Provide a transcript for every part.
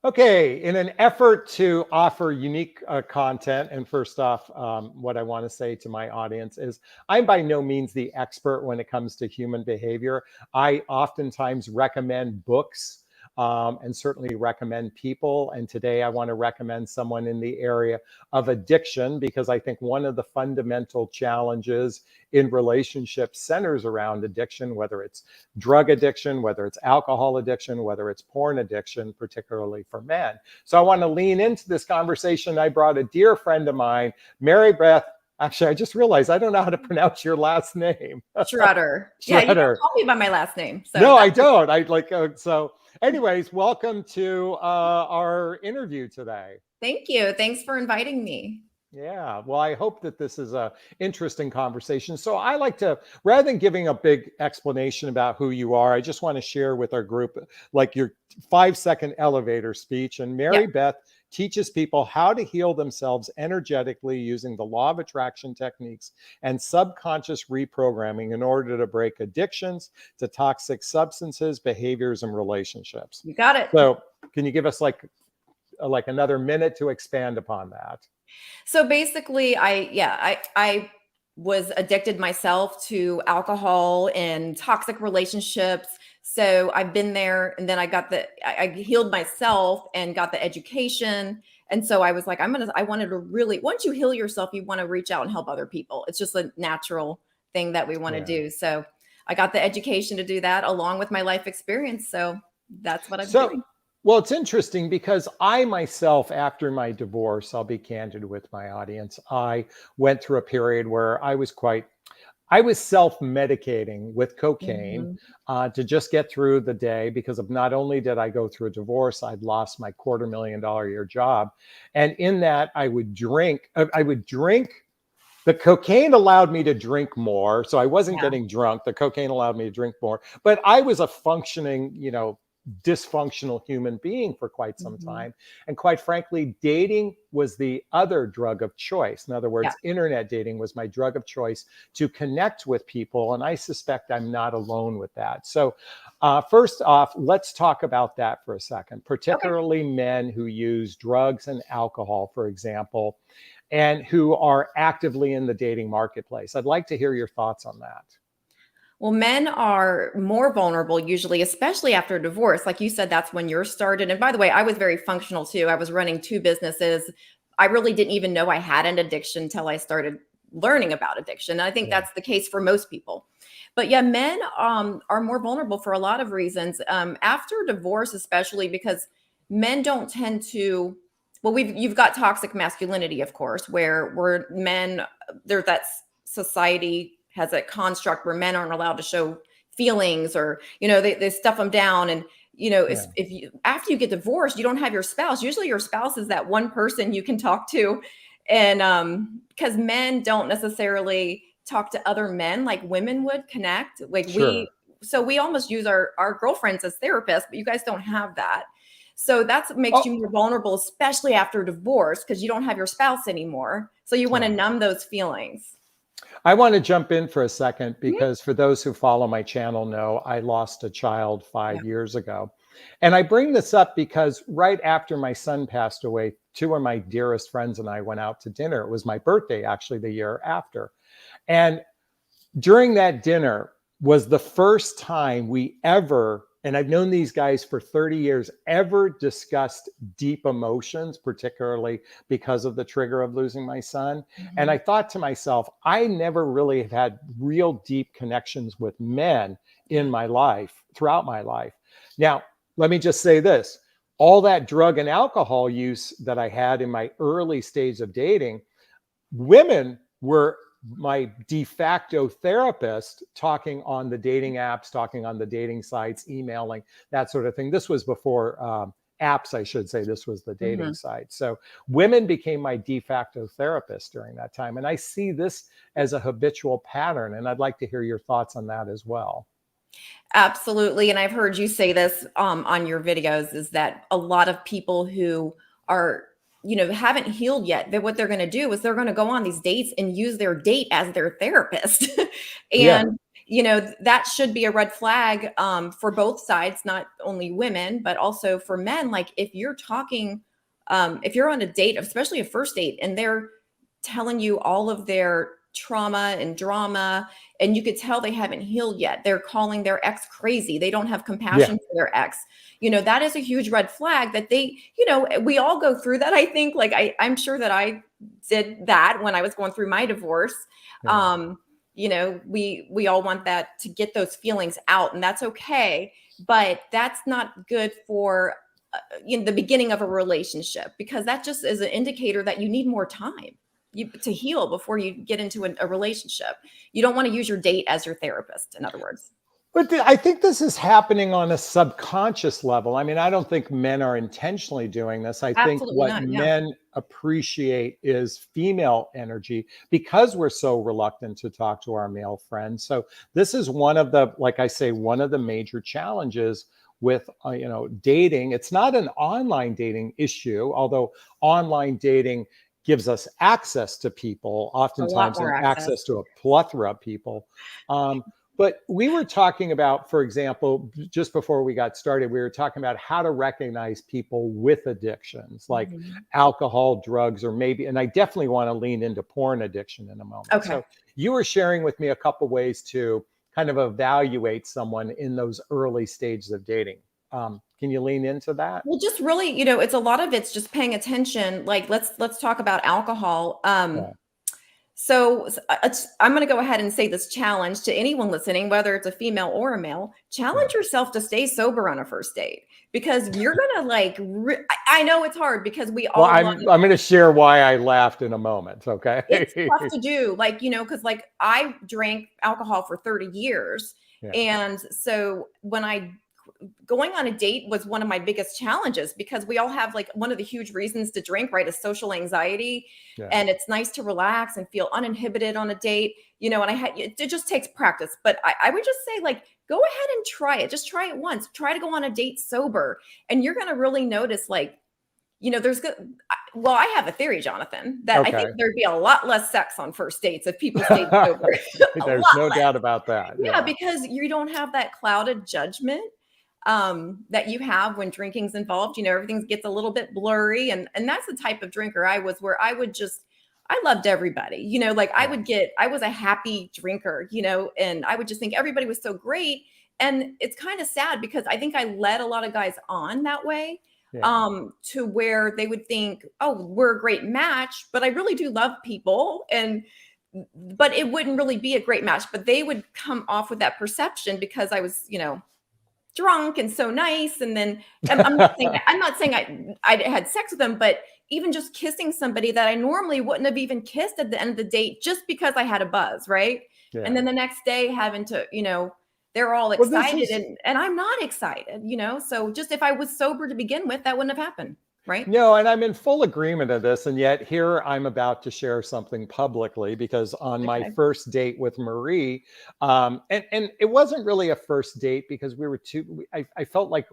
Okay, in an effort to offer unique content, and first off, what I want to say to my audience is I'm by no means the expert when it comes to human behavior. I oftentimes recommend books and certainly recommend people. And today I want to recommend someone in the area of addiction because I think one of the fundamental challenges in relationships centers around addiction, whether it's drug addiction, whether it's alcohol addiction, whether it's porn addiction, particularly for men. So I want to lean into this conversation. I brought a dear friend of mine, Mary Beth. Actually, I just realized I don't know how to pronounce your last name. Schrudder. Yeah, you don't Schrudder. call me by my last name. So No, I don't. I like so. Anyways, welcome to our interview today. Thank you. Thanks for inviting me. Yeah, well, I hope that this is a interesting conversation. So I like to, rather than giving a big explanation about who you are, I just want to share with our group like your 5-second elevator speech. And Yeah. Mary Beth teaches people how to heal themselves energetically using the law of attraction techniques and subconscious reprogramming in order to break addictions to toxic substances, behaviors, and relationships. You got it. So can you give us like another minute to expand upon that? So basically, I was addicted myself to alcohol and toxic relationships. So I've been there, and then I healed myself and got the education. And so I was like, I wanted to really, once you heal yourself, you want to reach out and help other people. It's just a natural thing that we want to do. So I got the education to do that along with my life experience. So that's what I'm doing. Well, it's interesting because I myself, after my divorce, I'll be candid with my audience, I went through a period where I was self-medicating with cocaine to just get through the day because of not only did I go through a divorce, I'd lost my $250,000 job. And in that I would drink. The cocaine allowed me to drink more. So I wasn't getting drunk. The cocaine allowed me to drink more, but I was a functioning, dysfunctional human being for quite some time. And quite frankly, dating was the other drug of choice. In other words, internet dating was my drug of choice to connect with people. And I suspect I'm not alone with that. So first off, let's talk about that for a second, particularly men who use drugs and alcohol, for example, and who are actively in the dating marketplace. I'd like to hear your thoughts on that. Well, men are more vulnerable usually, especially after a divorce. Like you said, that's when you're started. And by the way, I was very functional too. I was running 2 businesses. I really didn't even know I had an addiction until I started learning about addiction. And I think that's the case for most people. But yeah, men are more vulnerable for a lot of reasons. After divorce, especially because men don't tend to, well, you've got toxic masculinity, of course, where we're men, there's that society has a construct where men aren't allowed to show feelings or, they stuff them down. And, if you, after you get divorced, you don't have your spouse. Usually your spouse is that one person you can talk to. And because men don't necessarily talk to other men like women would connect. Like we almost use our girlfriends as therapists, but you guys don't have that. So that's what makes you more vulnerable, especially after divorce, because you don't have your spouse anymore. So you want to numb those feelings. I want to jump in for a second because for those who follow my channel know I lost a child 5 years ago. And I bring this up because right after my son passed away, 2 of my dearest friends and I went out to dinner. It was my birthday, actually, the year after. And during that dinner was the first time we ever, and I've known these guys for 30 years, ever discussed deep emotions, particularly because of the trigger of losing my son. And I thought to myself, I never really have had real deep connections with men in my life, throughout my life. Now, let me just say this. All that drug and alcohol use that I had in my early stage of dating, women were my de facto therapist, talking on the dating apps, talking on the dating sites, emailing, that sort of thing. This was before apps, I should say. This was the dating site. So women became my de facto therapist during that time. And I see this as a habitual pattern. And I'd like to hear your thoughts on that as well. Absolutely. And I've heard you say this on your videos, is that a lot of people who are haven't healed yet, that what they're going to do is they're going to go on these dates and use their date as their therapist. And that should be a red flag for both sides, not only women, but also for men. Like if you're talking, if you're on a date, especially a first date, and they're telling you all of their trauma and drama, and you could tell they haven't healed yet. They're calling their ex crazy. They don't have Yeah. compassion for their ex. That is a huge red flag that we all go through that. I think like I'm sure that I did that when I was going through my divorce. Yeah. We all want that to get those feelings out, and that's okay. But that's not good for the beginning of a relationship, because that just is an indicator that you need more time to heal before you get into a relationship. You don't want to use your date as your therapist, in other words. But I think this is happening on a subconscious level. I mean, I don't think men are intentionally doing this. I think Absolutely what not. Yeah. men appreciate is female energy because we're so reluctant to talk to our male friends. So this is one of the, like I say, one of the major challenges with dating. It's not an online dating issue, although online dating gives us access to people, A lot oftentimes, more and access. access to a plethora of people. But we were talking about, for example, just before we got started, we were talking about how to recognize people with addictions like Mhm. alcohol, drugs, or maybe, and I definitely want to lean into porn addiction in a moment. Okay. So you were sharing with me a couple ways to kind of evaluate someone in those early stages of dating. Can you lean into that? Well, just really, it's a lot of it's just paying attention. Like let's talk about alcohol. Yeah, I'm going to go ahead and say this challenge to anyone listening, whether it's a female or a male: yeah. challenge yourself to stay sober on a first date, because you're going to I know it's hard because we Well, all want. I'm going to share why I laughed in a moment. Okay. It's tough to do, like, because like I drank alcohol for 30 years. Yeah, And so going on a date was one of my biggest challenges, because we all have, like, one of the huge reasons to drink, right, is social anxiety. yeah. And it's nice to relax and feel uninhibited on a date, and it just takes practice. But I would just say, like, go ahead and try it. Just try it once. Try to go on a date sober, and you're going to really notice, like, there's good. Well, I have a theory, Jonathan, that I think Okay. there'd be a lot less sex on first dates if people stayed sober. A There's lot no less. doubt about that. Yeah, Yeah. because you don't have that clouded judgment that you have when drinking's involved. Everything gets a little bit blurry, and that's the type of drinker I was, where I loved everybody. Like Yeah. I was a happy drinker, and I would just think everybody was so great. And it's kind of sad, because I think I led a lot of guys on that way, Yeah. to where they would think, oh, we're a great match, but I really do love people. But it wouldn't really be a great match, but they would come off with that perception because I was, drunk and so nice. And then I'm not saying I had sex with them, but even just kissing somebody that I normally wouldn't have even kissed at the end of the date, just because I had a buzz, right? And Yeah. then the next day having to, they're all Well, this excited, is and I'm not excited, so just if I was sober to begin with, that wouldn't have happened, right? no, and I'm in full agreement of this. And yet here I'm about to share something publicly because on my Okay. first date with Marie, and it wasn't really a first date because we were I felt like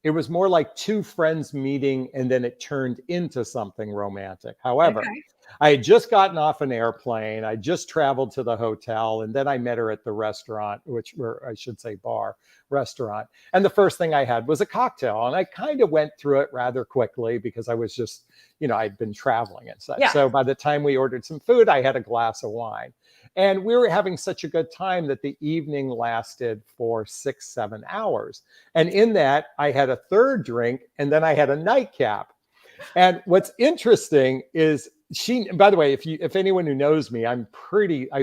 it was more like two friends meeting and then it turned into something romantic. However, Okay. I had just gotten off an airplane. I just traveled to the hotel and then I met her at the restaurant, I should say bar restaurant. And the first thing I had was a cocktail. And I kind of went through it rather quickly because I was just, I'd been traveling and such. Yeah. So by the time we ordered some food, I had a glass of wine. And we were having such a good time that the evening lasted for 6, 7 hours. And in that, I had a third drink and then I had a nightcap. And what's interesting is by the way, if anyone who knows me, I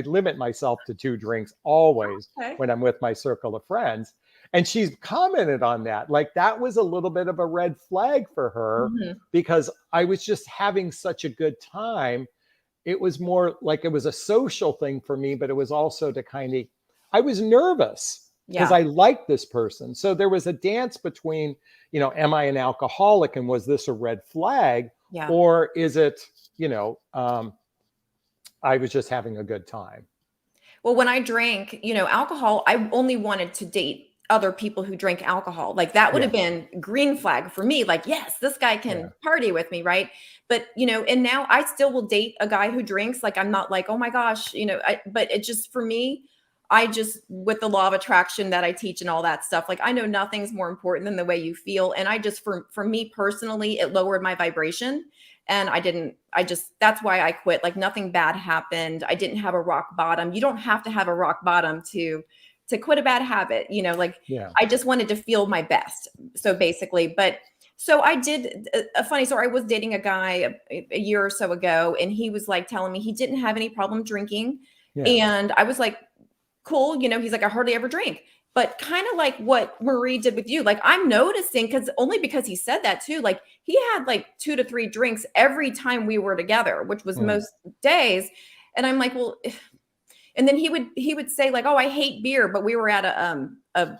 limit myself to 2 drinks always Okay. when I'm with my circle of friends. And she's commented on that. Like that was a little bit of a red flag for her Mhm. because I was just having such a good time. It was more like it was a social thing for me, but it was also to I was nervous because Yeah. I liked this person. So there was a dance between, am I an alcoholic and was this a red flag? Yeah. Or is it, you know, um, I was just having a good time. Well, when I drank, alcohol, I only wanted to date other people who drank alcohol. Like that would Yeah, have been green flag for me. Like, yes, this guy yeah, can party with me, right? But, and now I still will date a guy who drinks. Like, I'm not like, oh my gosh, but it just, for me, I just, with the law of attraction that I teach and all that stuff, like I know nothing's more important than the way you feel. And I just, for me personally, it lowered my vibration. And that's why I quit. Like nothing bad happened. I didn't have a rock bottom. You don't have to have a rock bottom to quit a bad habit. Like Yeah. I just wanted to feel my best. So basically, but so I did a funny story. I was dating a guy a year or so ago, and he was like telling me he didn't have any problem drinking. Yeah. And I was like, cool. He's like, I hardly ever drink. But kind of like what Marie did with you, like I'm noticing because he said that too. Like he had like 2 to 3 drinks every time we were together, which was Mm. most days. And I'm like, well, and then he would say like, oh, I hate beer, but we were at a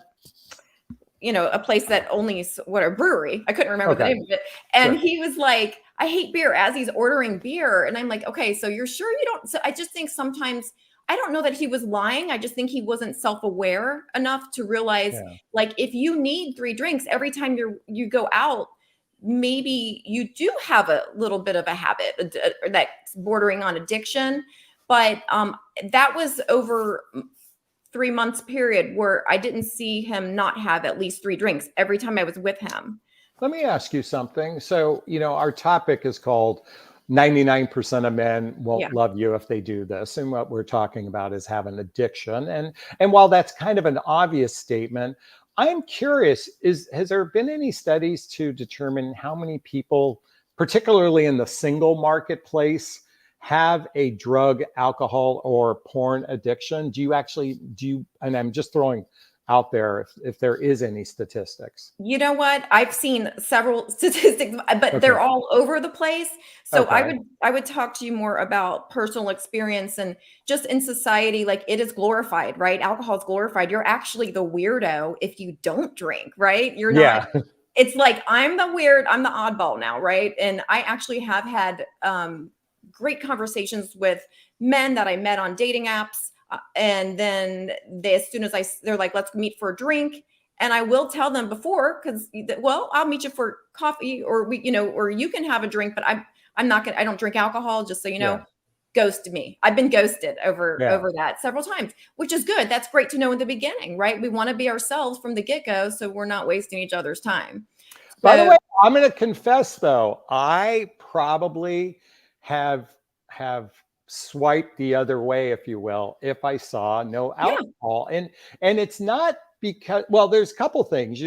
place that only a brewery. I couldn't remember the Okay. name of it. And Sure. he was like, I hate beer as he's ordering beer. And I'm like, okay, so you're sure you don't? So I just think sometimes, I don't know that he was lying. I just think he wasn't self-aware enough to realize Yeah. like if you need 3 drinks every time you go out, maybe you do have a little bit of a habit that's bordering on addiction. But that was over 3 months period where I didn't see him not have at least 3 drinks every time I was with him. Let me ask you something. So, our topic is called 99% of men Yeah. won't love you if they do this. And what we're talking about is having addiction. And while that's kind of an obvious statement, I'm curious, has there been any studies to determine how many people, particularly in the single marketplace, have a drug, alcohol, or porn addiction? And I'm just throwing out there if there is any statistics. You know what? I've seen several statistics, but Okay. they're all over the place. So Okay. I would talk to you more about personal experience and just in society, like it is glorified, right? Alcohol is glorified. You're actually the weirdo if you don't drink, right? You're not. Yeah. It's like I'm the oddball now, right? And I actually have had great conversations with men that I met on dating apps. And then as soon as they're like, let's meet for a drink. And I will tell them before, because well, I'll meet you for coffee or or you can have a drink, but I'm not gonna, I don't drink alcohol, just so you know. Yeah. Ghost me. I've been ghosted Yeah. over that several times, which is good. That's great to know in the beginning, right? We want to be ourselves from the get-go, so we're not wasting each other's time. By the So way, I'm going to confess though, I probably have swiped the other way, if you will, if I saw no yeah. alcohol. And it's not because, well, there's a couple things,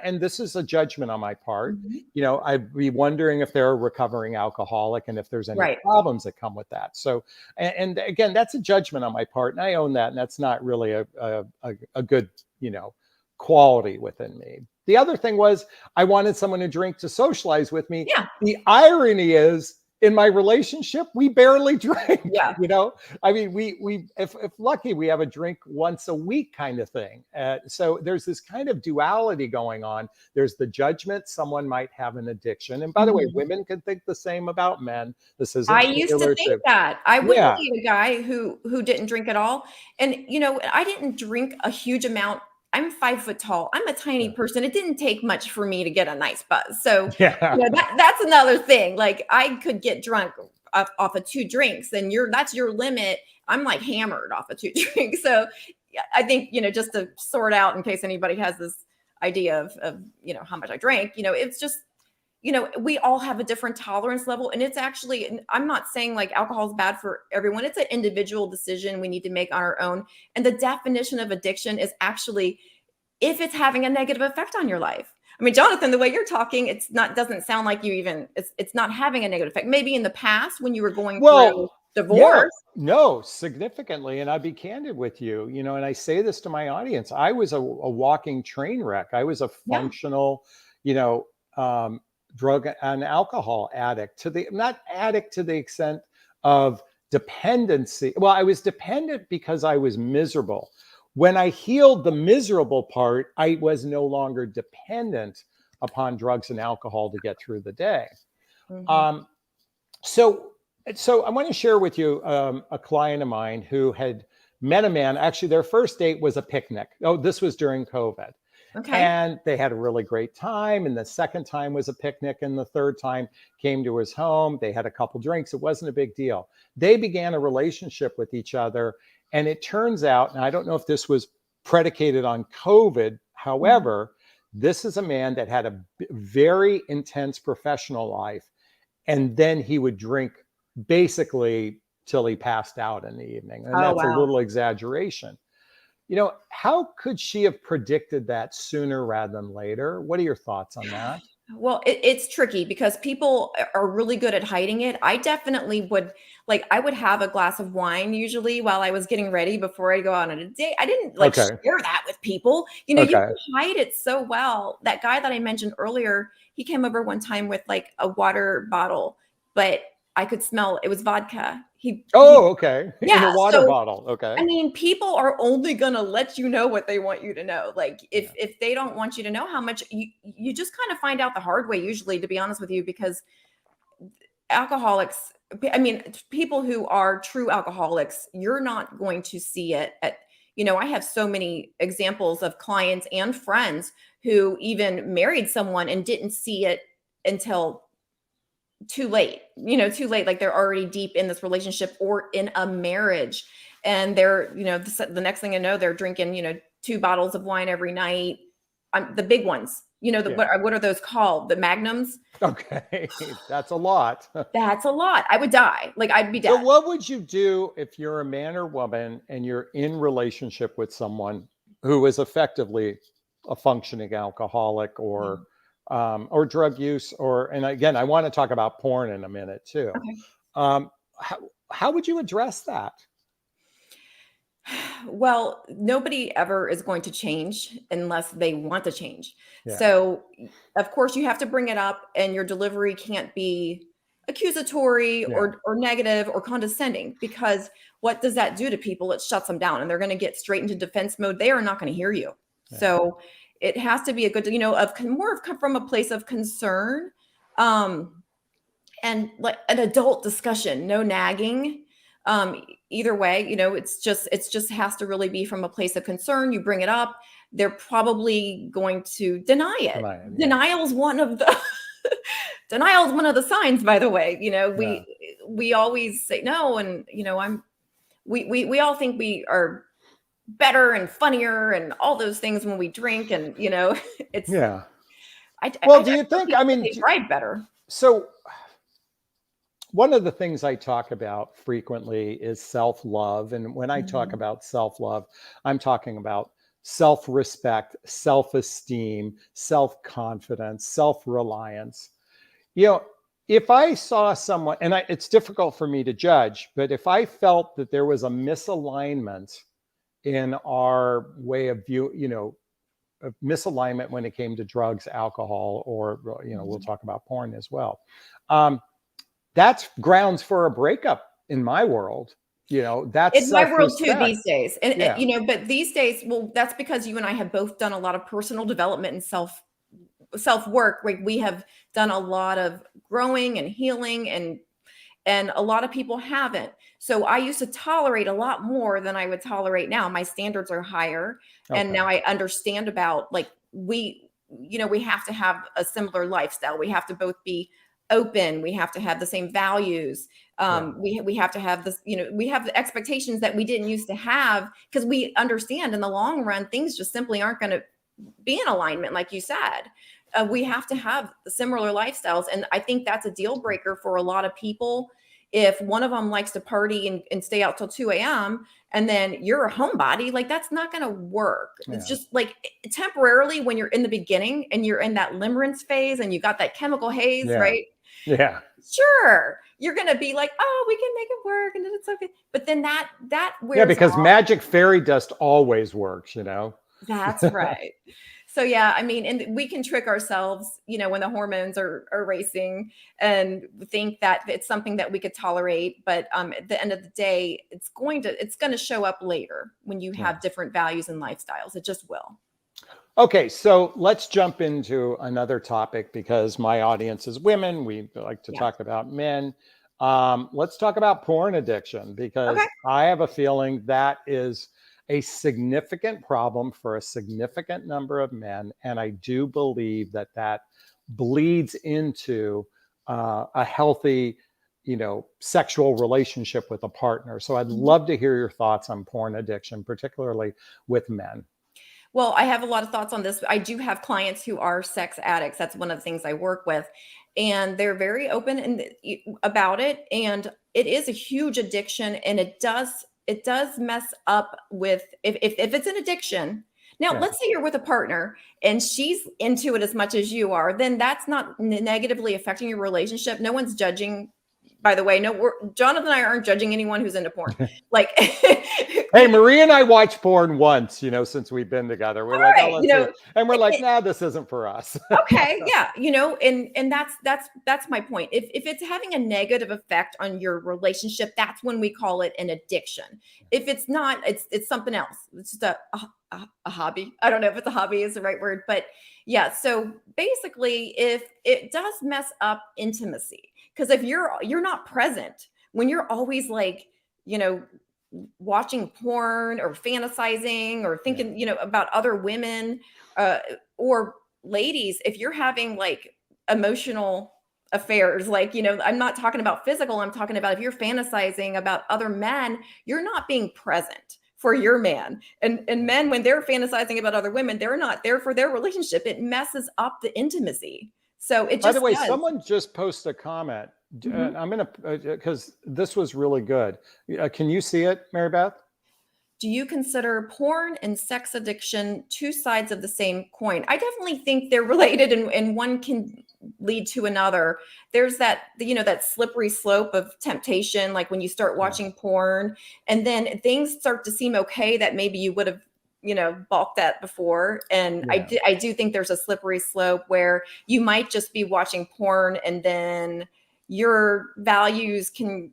and this is a judgment on my part. Mhm. I'd be wondering if they're a recovering alcoholic and if there's any Right. problems that come with that. So, and again, that's a judgment on my part, and I own that, and that's not really a good, quality within me. The other thing was I wanted someone to drink to socialize with me. Yeah. The irony is in my relationship, we barely drink, Yeah. I mean, we if lucky, we have a drink once a week kind of thing. So there's this kind of duality going on. There's the judgment someone might have an addiction. And by the way, Mhm. women can think the same about men. This I isn't used to singular think to, that. I wouldn't yeah, date a guy who didn't drink at all. And I didn't drink a huge amount. I'm 5 foot tall. I'm a tiny yeah, person. It didn't take much for me to get a nice buzz. So, yeah, that's another thing. Like I could get drunk off of 2 drinks, and that's your limit. I'm like hammered off of 2 drinks. So yeah, I think, just to sort out in case anybody has this idea of how much I drank, it's just we all have a different tolerance level. And it's actually, and I'm not saying like alcohol is bad for everyone. It's an individual decision we need to make on our own. And the definition of addiction is actually if it's having a negative effect on your life. I mean, Jonathan, the way you're talking, doesn't sound like it's not having a negative effect. Maybe in the past when you were going through well, yeah, divorce. no, significantly. And I'd be candid with you, and I say this to my audience. I was a walking train wreck. I was a Yeah. functional, you know, um, drug and alcohol addict not addict to the extent of dependency. Well, I was dependent because I was miserable. When I healed the miserable part, I was no longer dependent upon drugs and alcohol to get through the day. Mhm. Um, so, so I want to share with you a client of mine who had met a man. Actually, their first date was a picnic. Oh, this was during COVID. Okay. And they had a really great time. And the second time was a picnic. And the third time came to his home. They had a couple drinks. It wasn't a big deal. They began a relationship with each other. And it turns out, and I don't know if this was predicated on COVID, however, this is a man that had a very intense professional life. And then he would drink basically till he passed out in the evening. And Oh, that's a wow. little exaggeration. How could she have predicted that sooner rather than later? What are your thoughts on that? Well, it's tricky because people are really good at hiding it. I definitely would like I would have a glass of wine usually while I was getting ready before I go out on a date. I didn't like Okay. share that with people. You Okay. can hide it so well. That guy that I mentioned earlier, he came over one time with like a water bottle, but I could smell it was vodka. He Oh, okay. In yeah, a water so bottle. I Okay. mean, people are only gonna let you know what they want you to know. Like Yeah. if they don't want you to know how much you just kind of find out the hard way usually, to be honest with you, because alcoholics, I mean, people who are true alcoholics, you're not going to see it at, I have so many examples of clients and friends who even married someone and didn't see it until too late, like they're already deep in this relationship or in a marriage. And they're, the next thing I know, they're drinking, 2 bottles of wine every night. The big ones, Yeah. what are those called? The magnums. Okay. That's a lot. That's a lot. I would die. Like I'd be So dead. what would you do if you're a man or woman and you're in relationship with someone who is effectively a functioning alcoholic Yeah. or drug use and again, I want to talk about porn in a minute too. Okay. Um, how would you address that? Well, nobody ever is going to change unless they want to change. Yeah. So, of course, you have to bring it up, and your delivery can't be accusatory Yeah. or negative or condescending, because what does that do to people? It shuts them down, and they're going to get straight into defense mode. They are not going to hear you. Yeah. So, it has to be a good, more of from a place of concern, um, and like an adult discussion, no nagging. Either way, it's just has to really be from a place of concern. You bring it up, they're probably going to deny it. Yeah. Denial is one of the denial is one of the signs, by the way. Yeah. We always say no, and we all think we are better and funnier and all those things when we drink, and it's Yeah. I Well, do you tell think, I people that mean, they drive better. so one of the things I talk about frequently is self love. And when I talk Mhm. about self love, I'm talking about self respect, self esteem, self confidence, self reliance. You know, if I saw someone, and it's difficult for me to judge, but if I felt that there was a misalignment in our way of a misalignment when it came to drugs, alcohol, or, we'll Mhm. talk about porn as well. Um, that's grounds for a breakup in my world. That's In my world too self-respect. these days, and, Yeah. but these days, well, that's because you and I have both done a lot of personal development and self work. Like we have done a lot of growing and healing, and a lot of people haven't. So I used to tolerate a lot more than I would tolerate now. My standards are higher, and Okay. now I understand about like we have to have a similar lifestyle. We have to both be open. We have to have the same values. Yeah. We have to have this. We have the expectations that we didn't used to have, because we understand in the long run things just simply aren't going to be in alignment, like you said. We have to have similar lifestyles. And I think that's a deal breaker for a lot of people. If one of them likes to party and stay out till 2 a.m. and then you're a homebody, like that's not going to work. It's Yeah. just like temporarily when you're in the beginning and you're in that limerence phase and you got that chemical haze, Yeah. right? Yeah. Sure. You're going to be like, oh, we can make it work and it's okay. But then that Yeah. wears Because off. magic fairy dust always works. That's right. So yeah, I mean, and we can trick ourselves, when the hormones are racing, and think that it's something that we could tolerate. But at the end of the day, it's going to show up later when you Yeah. have different values and lifestyles. It just will. Okay, so let's jump into another topic because my audience is women. We like to Yeah. talk about men. Let's talk about porn addiction because Okay. I have a feeling that is a significant problem for a significant number of men. And I do believe that bleeds into a healthy sexual relationship with a partner. So I'd Mhm. love to hear your thoughts on porn addiction, particularly with men. Well, I have a lot of thoughts on this. I do have clients who are sex addicts. That's one of the things I work with. And they're very open and about it. And it is a huge addiction. And it does mess up with if it's an addiction. Now, Yeah. let's say you're with a partner and she's into it as much as you are, then that's not negatively affecting your relationship. No one's judging. By the way, no, Jonathan and I aren't judging anyone who's into porn. Like, Hey, Marie and I watch porn once, since we've been together. We're all like, oh, right, let's see. And we're like, it, nah, this isn't for us. okay, yeah, and that's my point. If it's having a negative effect on your relationship, that's when we call it an addiction. If it's not, it's something else. It's just a hobby. I don't know if it's a hobby is the right word, but yeah. So basically, if it does mess up intimacy, because if you're not present when you're always like, you know watching porn or fantasizing or Yeah. thinking about other women, or ladies, if you're having like emotional affairs, like, I'm not talking about physical, I'm talking about if you're fantasizing about other men, you're not being present for your man. And men, when they're fantasizing about other women, they're not there for their relationship. It messes up the intimacy. So it By the just way, does. someone just posted a comment. Mhm. I'm going to, because this was really good. Can you see it, Mary Beth? Do you consider porn and sex addiction two sides of the same coin? I definitely think they're related, and one can lead to another. There's that slippery slope of temptation, like when you start Yeah. watching porn and then things start to seem okay that maybe you would have, balked at before. And Yeah. I do think there's a slippery slope where you might just be watching porn and then your values can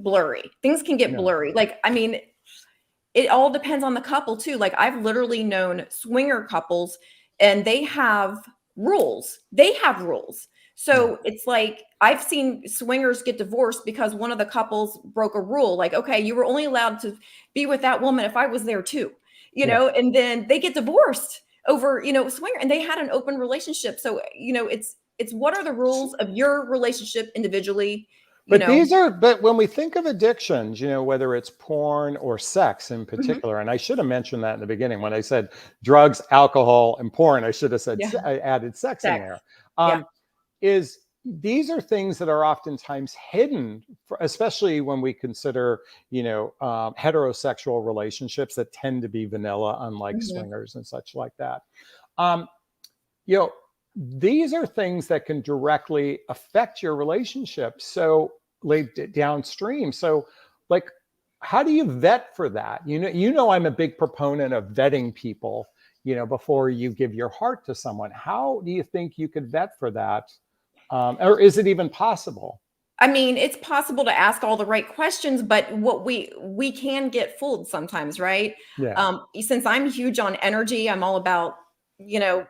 blurry. Things can get Yeah. blurry. Like, I mean, it all depends on the couple too. Like, I've literally known swinger couples and they have rules. They have rules. Yeah. So it's like I've seen swingers get divorced because one of the couples broke a rule. Like, okay, you were only allowed to be with that woman if I was there too, Yeah. and then they get divorced over, swinger, and they had an open relationship. So, it's what are the rules of your relationship individually, you know? But when we think of addictions, whether it's porn or sex in Mhm. particular, and I should have mentioned that in the beginning when I said drugs, alcohol, and porn, I should have said, Yeah. I added sex in Sex. there. Yeah. Is these are things that are oftentimes hidden, especially when we consider, heterosexual relationships that tend to be vanilla, unlike Mhm. swingers and such like that. Um, you know, these are things that can directly affect your relationship. So downstream. So like, how do you vet for that? I'm a big proponent of vetting people, before you give your heart to someone. How do you think you could vet for that? Or is it even possible? I mean, it's possible to ask all the right questions, but what we can get fooled sometimes, right? Yeah. Since I'm huge on energy, I'm all about, you know,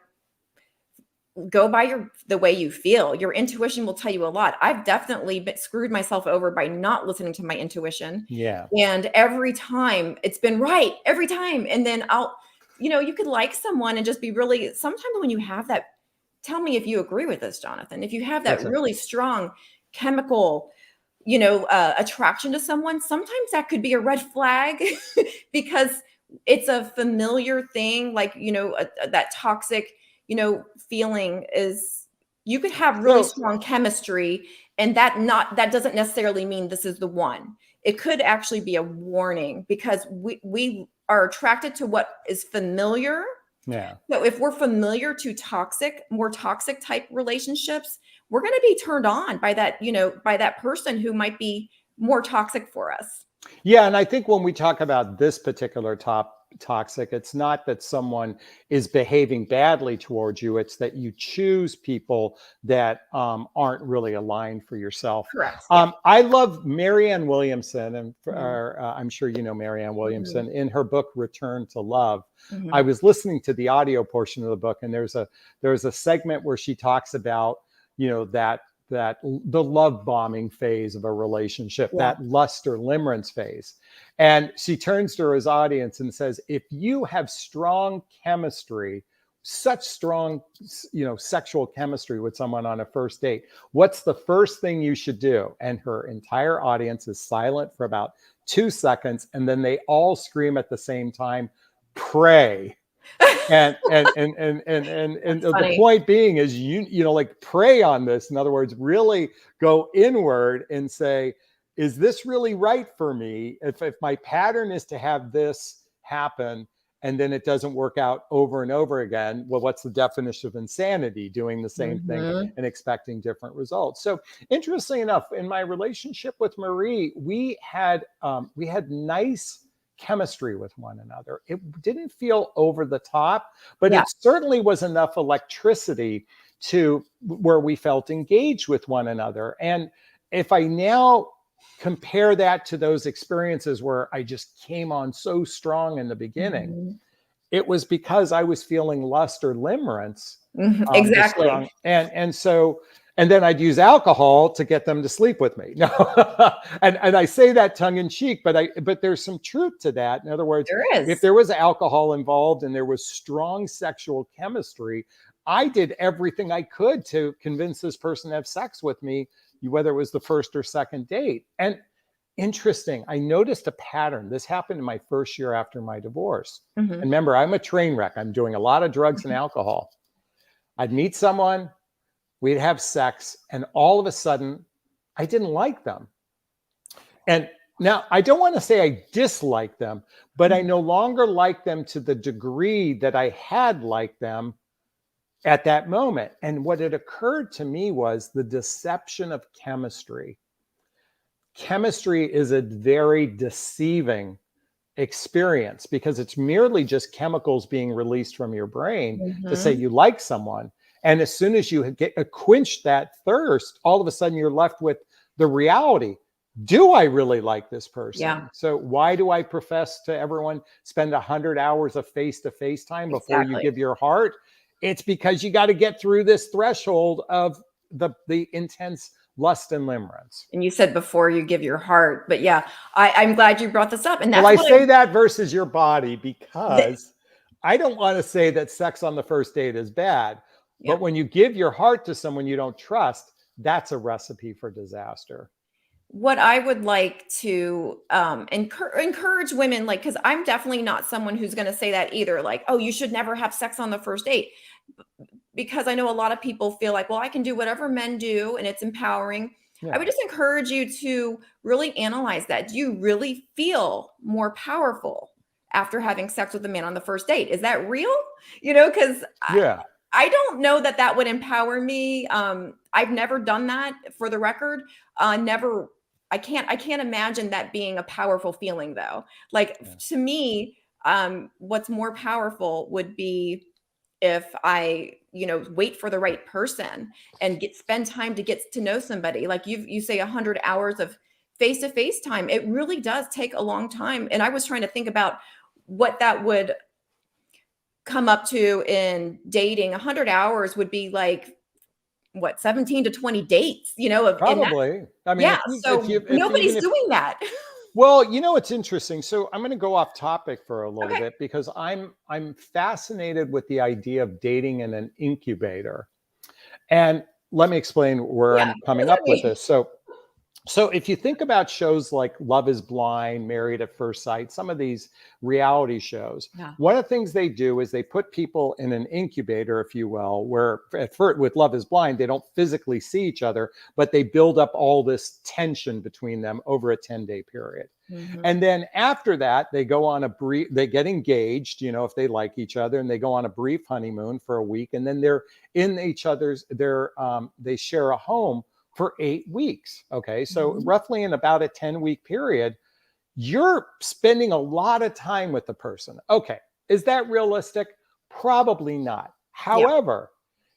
go by the way you feel. Your intuition will tell you a lot. I've definitely screwed myself over by not listening to my intuition. Yeah. And every time it's been right, every time. And then you could like someone and just be really, sometimes when you have that, tell me if you agree with this, Jonathan, if you have that What's it? really strong chemical, attraction to someone, sometimes that could be a red flag because it's a familiar thing, like, that toxic, feeling is, you could have really So strong chemistry and that doesn't necessarily mean this is the one. It could actually be a warning because we are attracted to what is familiar. yeah. So if we're familiar to more toxic type relationships, we're going to be turned on by that person who might be more toxic for us. Yeah, and I think when we talk about this particular toxic, it's not that someone is behaving badly towards you; it's that you choose people that aren't really aligned for yourself. Correct. Yeah. I love Marianne Williamson, and Mhm. I'm sure you know Marianne Mhm. Williamson. In her book "Return to Love," I Mhm. was listening to the audio portion of the book, and there's a segment where she talks about that the love bombing phase of a relationship, Yeah. that lust or limerence phase. And she turns to his audience and says, if you have strong chemistry, such strong, sexual chemistry with someone on a first date, what's the first thing you should do? And her entire audience is silent for about 2 seconds. And then they all scream at the same time, pray. And That's the funny. point being is like pray on this. In other words, really go inward and say, is this really right for me? If my pattern is to have this happen and then it doesn't work out over and over again, well, what's the definition of insanity? Doing the same thing and expecting different results. So interestingly enough, in my relationship with Marie, we had nice chemistry with one another. It didn't feel over the top, but Yeah. it certainly was enough electricity to where we felt engaged with one another. And if I now compare that to those experiences where I just came on so strong in the beginning, it was because I was feeling lust or limerence. Exactly. And then I'd use alcohol to get them to sleep with me. No, and I say that tongue in cheek, but there's some truth to that. In other words, There if is. there was alcohol involved and there was strong sexual chemistry, I did everything I could to convince this person to have sex with me, whether it was the first or second date. And interesting, I noticed a pattern. This happened in my first year after my divorce. And remember, I'm a train wreck. I'm doing a lot of drugs and alcohol. I'd meet someone, we'd have sex, and all of a sudden, I didn't like them. And now, I don't want to say I dislike them, but I no longer like them to the degree that I had liked them at that moment. And what had occurred to me was the deception of chemistry. Chemistry is a very deceiving experience because it's merely just chemicals being released from your brain to say you like someone. And as soon as you get quenched that thirst, all of a sudden you're left with the reality. Do I really like this person? Yeah. So why do I profess to everyone spend 100 hours of face-to-face time before you Exactly. give your heart? It's because you got to get through this threshold of the intense lust and limerence. And you said before you give your heart, but yeah, I'm glad you brought this up. And Well, that's I what say that versus your body th- because I don't want to say that sex on the first date is bad. yeah. But when you give your heart to someone you don't trust, that's a recipe for disaster. What I would like to encourage women, like, because I'm definitely not someone who's going to say that either, like, oh, you should never have sex on the first date. Because I know a lot of people feel like, well, I can do whatever men do and it's empowering. Yeah. I would just encourage you to really analyze that. Do you really feel more powerful after having sex with a man on the first date? Is that real? Because Yeah. I don't know that that would empower me. I've never done that, for the record. Never. I can't imagine that being a powerful feeling, though. Like, Yeah. to me, what's more powerful would be if I, wait for the right person and spend time to get to know somebody. Like you say 100 hours of face-to-face time. It really does take a long time. And I was trying to think about what that would come up to in dating. 100 hours would be like, what, 17 to 20 dates, and that, Probably. I mean, yeah. So nobody's doing that. well, it's interesting. So I'm going to go off topic for a little Okay. bit because I'm fascinated with the idea of dating in an incubator. And let me explain where Yeah. I'm coming up with this. So if you think about shows like Love is Blind, Married at First Sight, some of these reality shows, Yeah. one of the things they do is they put people in an incubator, if you will, where at first with Love is Blind, they don't physically see each other, but they build up all this tension between them over a 10-day period. And then after that, they go on they get engaged, if they like each other, and they go on a brief honeymoon for a week. And then they're in each other's, they share a home for 8 weeks. Okay. So roughly in about a 10-week period, you're spending a lot of time with the person. Okay. Is that realistic? Probably not. However,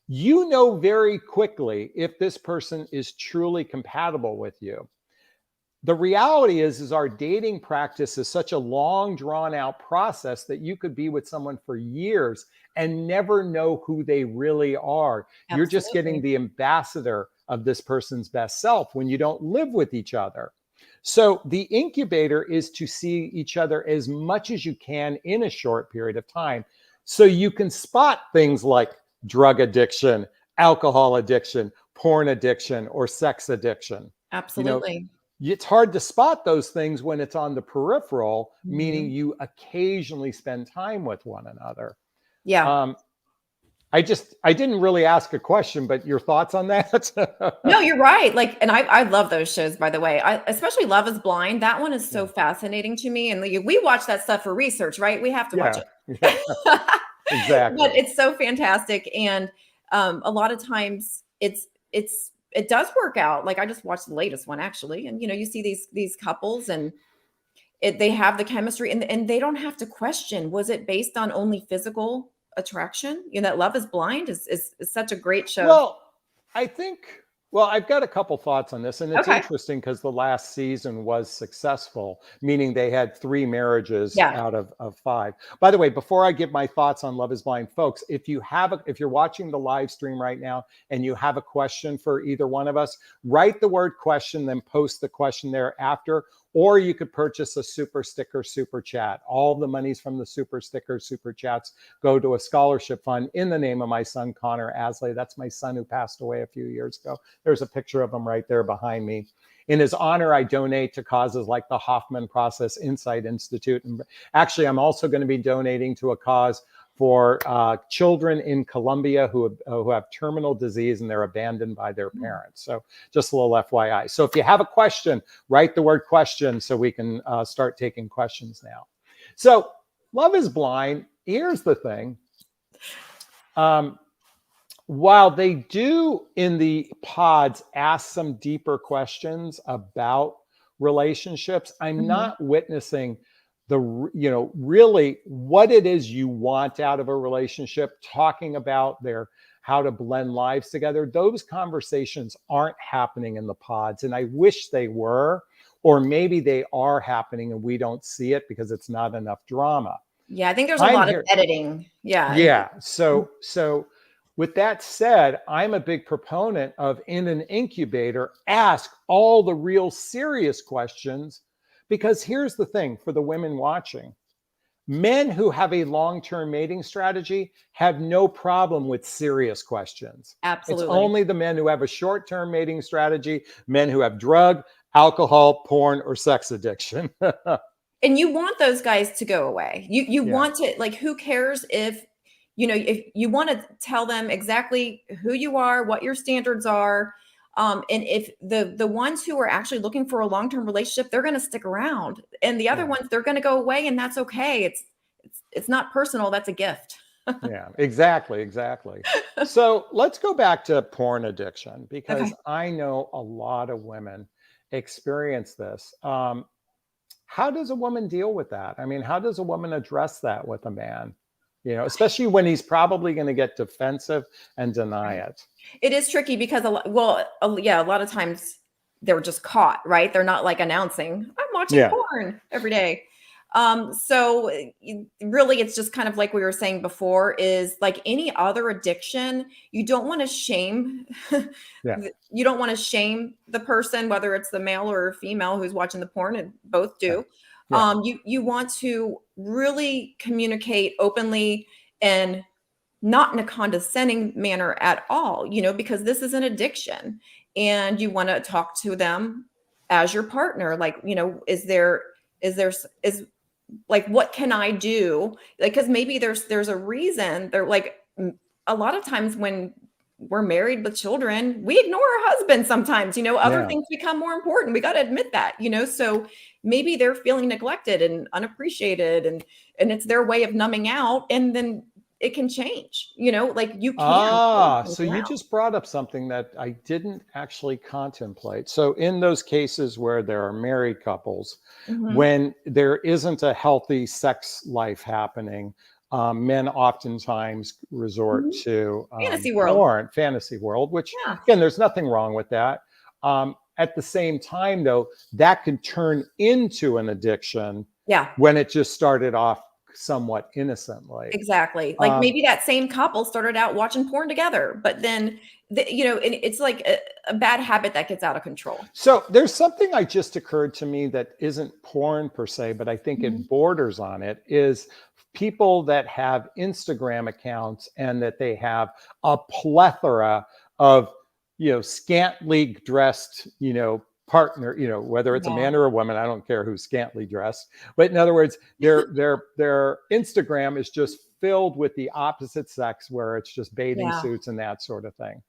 you know very quickly if this person is truly compatible with you. The reality is our dating practice is such a long, drawn out process that you could be with someone for years and never know who they really are. You're just getting Absolutely. the ambassador of this person's best self when you don't live with each other. So the incubator is to see each other as much as you can in a short period of time. So you can spot things like drug addiction, alcohol addiction, porn addiction, or sex addiction. You know, Absolutely. it's hard to spot those things when it's on the peripheral, meaning Mhm. you occasionally spend time with one another. Yeah. Um, I didn't really ask a question, but your thoughts on that? No, you're right, like, and I love those shows, by the way. I especially Love Is Blind, that one is so Yeah. fascinating to me, and we watch that stuff for research, right? We have to watch Yeah. it. Yeah. But Exactly. it's so fantastic, and, a lot of times it does work out. Like, I just watched the latest one actually, and, you see these couples and they have the chemistry, and they don't have to question, was it based on only physical attraction? That Love Is Blind is such a great show. Well, I think, well, I've got a couple thoughts on this, and it's Okay. interesting because the last season was successful, meaning they had 3 marriages Yeah. out of 5. By the way, before I give my thoughts on Love Is Blind, folks, if you're watching the live stream right now and you have a question for either one of us, write the word question, then post the question there after. Or you could purchase a super sticker, super chat. All the monies from the super stickers, super chats go to a scholarship fund in the name of my son, Connor Asley. That's my son who passed away a few years ago. There's a picture of him right there behind me. In his honor, I donate to causes like the Hoffman Process Insight Institute. And actually, I'm also going to be donating to a cause for children in Colombia who have terminal disease and they're abandoned by their parents. So just a little FYI. So if you have a question, write the word question so we can start taking questions now. So Love Is Blind. Here's the thing. While they do in the pods ask some deeper questions about relationships, I'm Mhm. not witnessing really what it is you want out of a relationship, talking about how to blend lives together. Those conversations aren't happening in the pods, and I wish they were, or maybe they are happening and we don't see it because it's not enough drama. Yeah, I think there's a I'm lot of here. editing. Yeah, and Yeah. So with that said, I'm a big proponent of, in an incubator, ask all the real serious questions, because here's the thing for the women watching. Men who have a long-term mating strategy have no problem with serious questions. It's absolutely. only the men who have a short-term mating strategy, men who have drug, alcohol, porn, or sex addiction. And you want those guys to go away. You Yeah. want to, like, who cares if you wanna tell them exactly who you are, what your standards are, and if the ones who are actually looking for a long-term relationship, they're gonna stick around, and the other Yeah. ones, they're gonna go away, and that's okay. It's not personal, that's a gift. Yeah, exactly, exactly. So let's go back to porn addiction, because Okay. I know a lot of women experience this. How does a woman deal with that? I mean, how does a woman address that with a man? Especially when he's probably going to get defensive and deny Right. it. It is tricky because yeah, a lot of times they're just caught, right? They're not like announcing, "I'm watching Yeah, porn every day." Really, it's just kind of like we were saying before, is like any other addiction, you don't want to shame yeah, you don't want to shame the person, whether it's the male or female who's watching the porn, and both yeah, do. yeah. You want to really communicate openly and not in a condescending manner at all, because this is an addiction, and you want to talk to them as your partner. Like, is like, what can I do? Like, because maybe there's a reason. They're like, a lot of times when we're married with children, we ignore our husband sometimes. Other Yeah. things become more important. We got to admit that. So maybe they're feeling neglected and unappreciated, and it's their way of numbing out, and then it can change. Like, you can change things So you around. just brought up something that I didn't actually contemplate. So in those cases where there are married couples, Mhm. when there isn't a healthy sex life happening, men oftentimes resort Mhm. to Fantasy world. porn, fantasy world, which, Yeah. again, there's nothing wrong with that. At the same time, though, that can turn into an addiction Yeah. when it just started off somewhat innocently. Exactly. Like, Um, maybe that same couple started out watching porn together, but then and it's like a bad habit that gets out of control. So there's something I just occurred to me that isn't porn per se, but I think Mhm. it borders on it, is people that have Instagram accounts and that they have a plethora of, scantily dressed, partner, whether it's a Yeah. man or a woman, I don't care who's scantily dressed. But in other words, their Instagram is just filled with the opposite sex, where it's just bathing Yeah. suits and that sort of thing.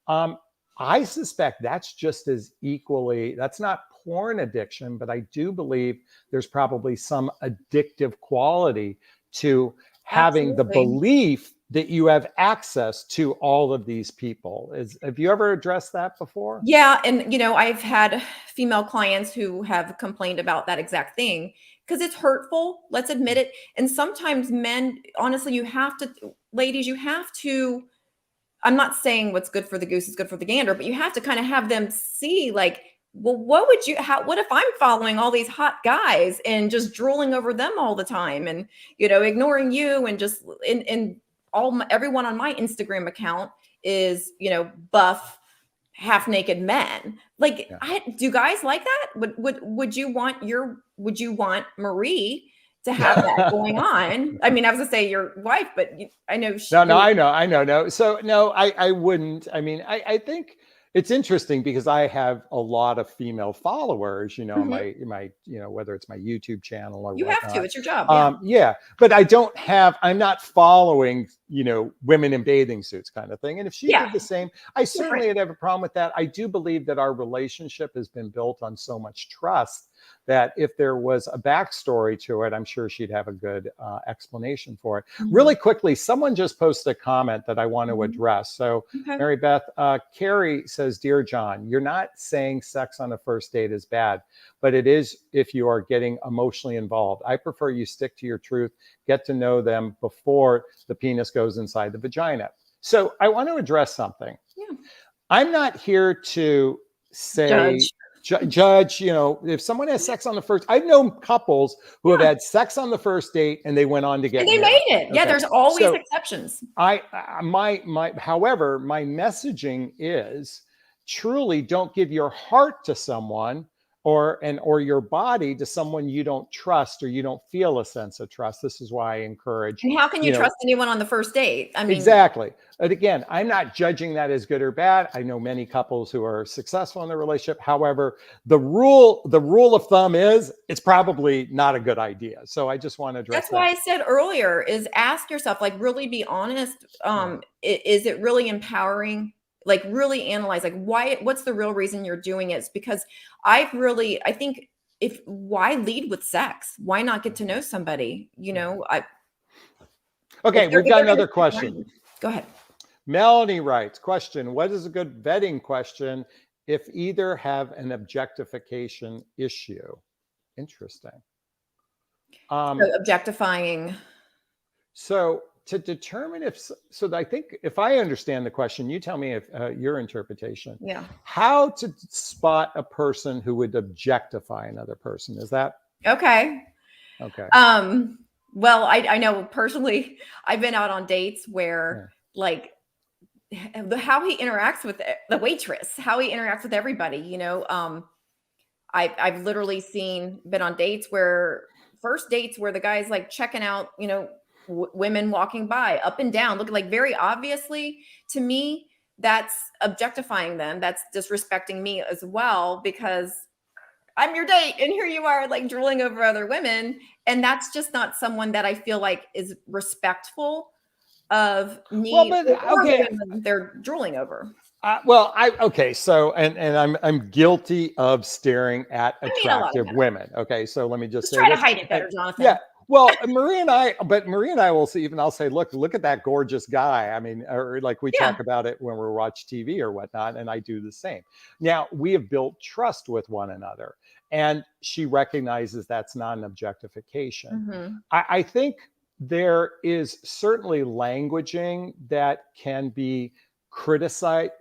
Um, I suspect that's just as equally, that's not porn addiction, but I do believe there's probably some addictive quality to having the Absolutely. belief that you have access to all of these people. Have you ever addressed that before? Yeah, and I've had female clients who have complained about that exact thing because it's hurtful. Let's admit it. And sometimes men, honestly, ladies, you have to. I'm not saying what's good for the goose is good for the gander, but you have to kind of have them see, like, well, what if I'm following all these hot guys and just drooling over them all the time, and ignoring you, and just in everyone on my Instagram account is buff, half naked men. Like, Yeah. do guys like that? Would you want Marie to have that going on? I mean, I was gonna say your wife, but I know No, I know, no. So no, I wouldn't. I mean, I think it's interesting because I have a lot of female followers, Mhm. whether it's my YouTube channel or You have to. whatnot. It's your job. Yeah. Yeah, but I'm not following, women in bathing suits kind of thing. And if she Yeah. did the same, I Different. certainly would have a problem with that. I do believe that our relationship has been built on so much trust that if there was a backstory to it, I'm sure she'd have a good explanation for it. Mhm. Really quickly, someone just posted a comment that I want to Mhm. address. So, Okay. Mary Beth, Carrie says, "Dear John, you're not saying sex on a first date is bad, but it is if you are getting emotionally involved. I prefer you stick to your truth, get to know them before the penis goes inside the vagina." So, I want to address something. Yeah. I'm not here to say, Judge. judge, if someone has sex on the first, I've known couples who have Yeah. had sex on the first date and they went on to And get they made married. it. Yeah, Okay. there's always So exceptions. however, my messaging is truly don't give your heart to someone or your body to someone you don't trust or you don't feel a sense of trust. This is why I encourage, And how can you trust anyone on the first date? I mean, exactly. And again, I'm not judging that as good or bad. I know many couples who are successful in their relationship. However, the rule of thumb is it's probably not a good idea. So I just want to address that's why that. I said earlier is ask yourself, like, really be honest. Yeah. Is it really empowering? Like, really analyze, like, what's the real reason you're doing it? It's because I think, why lead with sex? Why not get to know somebody? Yeah. If Okay, they're, we've if got they're going to another stick question. around. Go ahead. Melanie writes, question, what is a good vetting question if either have an objectification issue? Interesting. So Um, objectifying. so to determine so I think if I understand the question, you tell me if your interpretation, Yeah. how to spot a person who would objectify another person. Is that Okay. okay? Um, well, I know personally, I've been out on dates Yeah. where, like, how he interacts with the waitress, how he interacts with everybody, I've literally been on dates where first dates where the guy's like checking out, women walking by up and down, looking like very obviously to me, that's objectifying them. That's disrespecting me as well because I'm your date and here you are like drooling over other women. And that's just not someone that I feel like is respectful of Well, me but or the okay. women they're drooling over. Okay. So, and I'm guilty of staring at I mean, a lot of attractive men are. women. Okay. So let me just Just say try to this. hide it And better, yeah. Jonathan. Well, Marie and I will see. Even I'll say, look at that gorgeous guy. I mean, or like we Yeah. talk about it when we watch TV or whatnot, and I do the same. Now we have built trust with one another, and she recognizes that's not an objectification. Mhm. I think there is certainly languaging that can be criticized,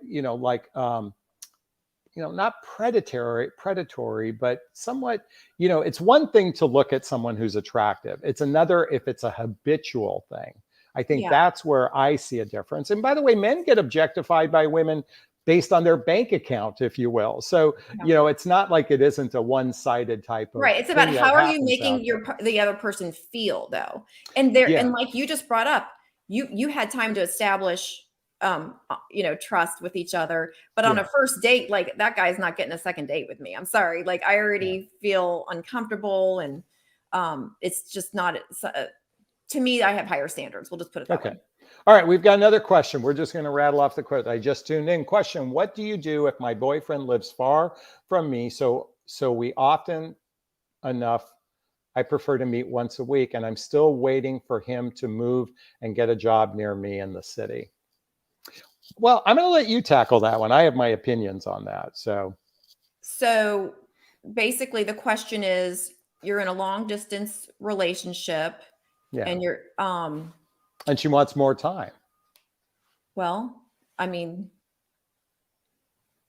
not predatory, but somewhat, it's one thing to look at someone who's attractive. It's another if it's a habitual thing. I think Yeah. that's where I see a difference. And by the way, men get objectified by women based on their bank account, if you will. So, it's not like it isn't a one-sided type of Right. It's about thing that how are you happens out making there. the other person feel though. And Yeah. like you just brought up, you had time to establish trust with each other. But on a Yeah. first date, like that guy's not getting a second date with me. I'm sorry. Like I Yeah. already feel uncomfortable and it's just not to me, I have higher standards. We'll just put it that Okay. way. All right. We've got another question. We're just going to rattle off the question. I just tuned in. Question: what do you do if my boyfriend lives far from me? So we often enough, I prefer to meet once a week, and I'm still waiting for him to move and get a job near me in the city. Well, I'm going to let you tackle that one. I have my opinions on that. So basically the question is you're in a long distance relationship Yeah. and you're And she wants more time. well, I mean,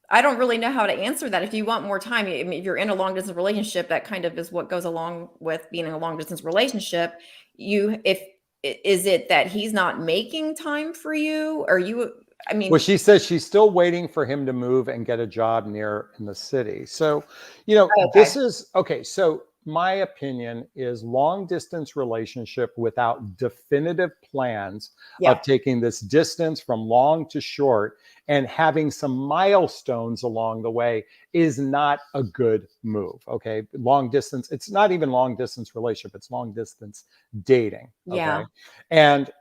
I don't really know how to answer that. If you want more time, I mean, if you're in a long distance relationship, that kind of is what goes along with being in a long distance relationship. If is it that he's not making time for you, or you? I Well, mean, she says she's still waiting for him to move and get a job near in the city. So, this okay, is okay. So, my opinion is long distance relationship without definitive plans of yeah, taking this distance from long to short and having some milestones along the way is not a good move. Okay. Long distance, it's not even long distance relationship, it's long distance dating. yeah, Okay. And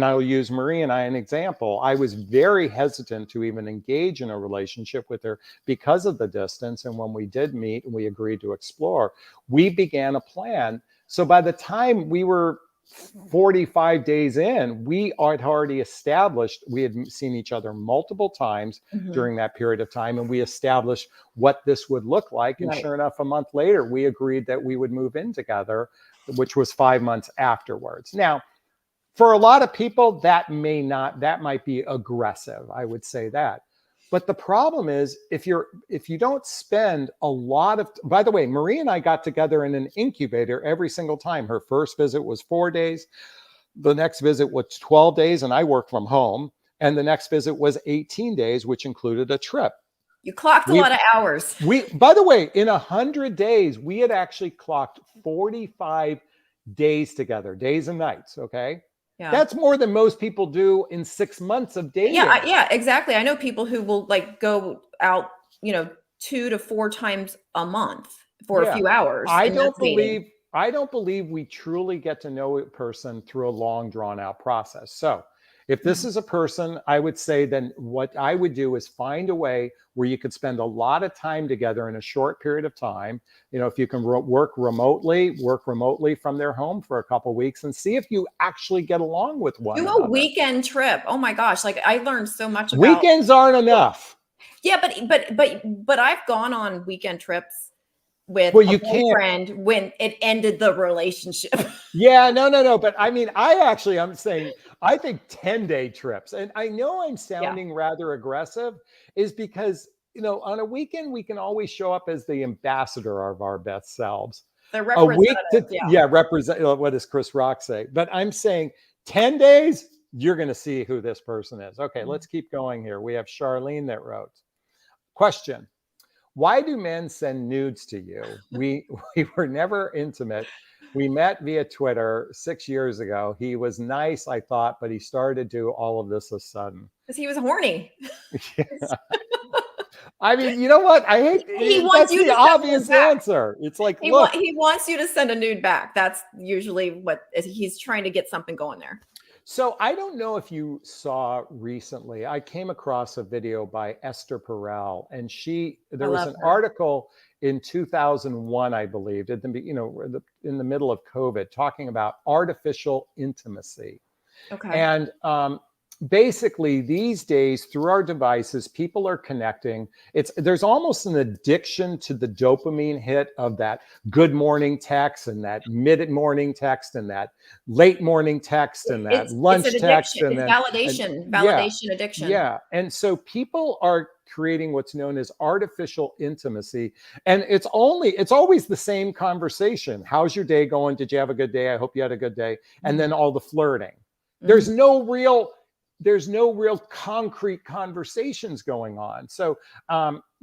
I'll use Marie and I an example. I was very hesitant to even engage in a relationship with her because of the distance. And when we did meet and we agreed to explore, we began a plan. So by the time we were 45 days in, we had already established, we had seen each other multiple times hmm, during that period of time, and we established what this would look like. And right, sure enough, a month later, we agreed that we would move in together, which was 5 months afterwards. Now, for a lot of people, that might be aggressive. I would say that. But the problem is if you don't spend a lot of, by the way, Marie and I got together in an incubator every single time. Her first visit was 4 days. The next visit was 12 days, and I work from home. And the next visit was 18 days, which included a trip. you clocked a We lot of hours. by the way, in 100 days, we had actually clocked 45 days together, days and nights. Okay. Yeah. That's more than most people do in 6 months of dating. Yeah, exactly. I know people who will like go out, 2 to 4 times a month for a Yeah. few hours, I and that's don't dating. believe I don't believe we truly get to know a person through a long drawn out process. So, if this Mhm. is a person, I would say then what I would do is find a way where you could spend a lot of time together in a short period of time. If you can work remotely from their home for a couple of weeks and see if you actually get along with one Do a another. weekend trip. Oh my gosh, like I learned so much about Weekends aren't enough. yeah, but I've gone on weekend trips with Well, a you can't. boyfriend when it ended the relationship. Yeah, no. But I mean, I'm saying, I think 10-day trips, and I know I'm Yeah, sounding rather aggressive, is because, on a weekend, we can always show up as the ambassador of our best selves. the A week representative, to, yeah. yeah, represent, what does Chris Rock say? But I'm saying 10 days, you're going to see who this person is. Okay, Mhm. let's keep going here. We have Charlene that wrote, question: why do men send nudes to you? We were never intimate. We met via Twitter 6 years ago. He was nice, I thought, but he started to do all of this a sudden. 'Cause he was horny. Yeah. I mean, you know what? I hate He it. wants That's you the to send one obvious back. answer. It's like, look. He wants you to send a nude back. That's usually what he's trying to get something going there. So I don't know if you saw recently, I came across a video by Esther Perel, and I there was love an her. article in 2001, I believe, in the middle of COVID, talking about artificial intimacy. Okay. And basically, these days, through our devices, people are connecting. There's almost an addiction to the dopamine hit of that good morning text and that mid morning text and that late morning text and that It's an lunch text addiction. and It's then yeah, validation addiction. yeah. And so people are creating what's known as artificial intimacy, and it's always the same conversation. How's your day going? Did you have a good day? I hope you had a good day. And then Mhm, all the flirting. mhm. There's no real there's no real concrete conversations going on. So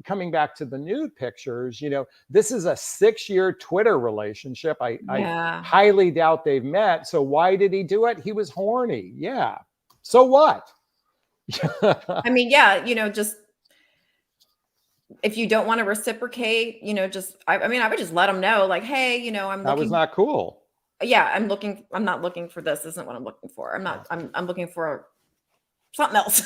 coming back to the nude pictures, this is a 6-year Twitter relationship. I Yeah. highly doubt they've met. So why did he do it? He was horny. Yeah. So what? I mean, yeah, just if you don't want to reciprocate, I mean, I would just let them know, like, hey, I'm That was looking, not cool. yeah, I'm not looking for this. Isn't what I'm looking for. I'm looking for something else.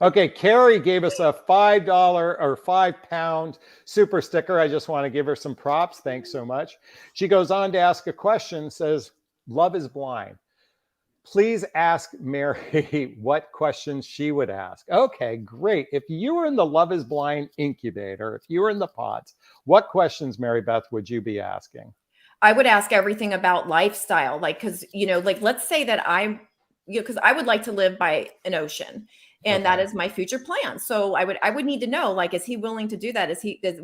Okay, Carrie gave us a $5 or £5 super sticker. I just want to give her some props. Thanks so much. She goes on to ask a question, says, love is blind. Please ask Mary what questions she would ask. Okay, great. If you were in the Love is Blind incubator, if you were in the pods, what questions, Mary Beth, would you be asking? I would ask everything about lifestyle, like, because, like, let's say that because I would like to live by an ocean, and that Okay. is my future plan. So I would need to know, like, is he willing to do that?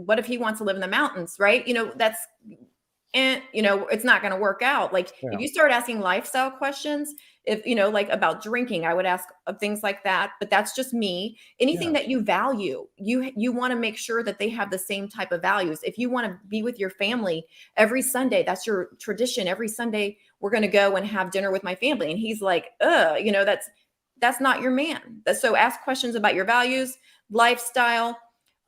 What if he wants to live in the mountains, right? It's not going to work out. Like, if Yeah. you start asking lifestyle questions, if, like about drinking, I would ask things like that, but that's just me. Anything Yeah. that you value, you want to make sure that they have the same type of values. If you want to be with your family every Sunday, that's your tradition. Every Sunday, we're going to go and have dinner with my family. And he's like, that's not your man. So ask questions about your values, lifestyle,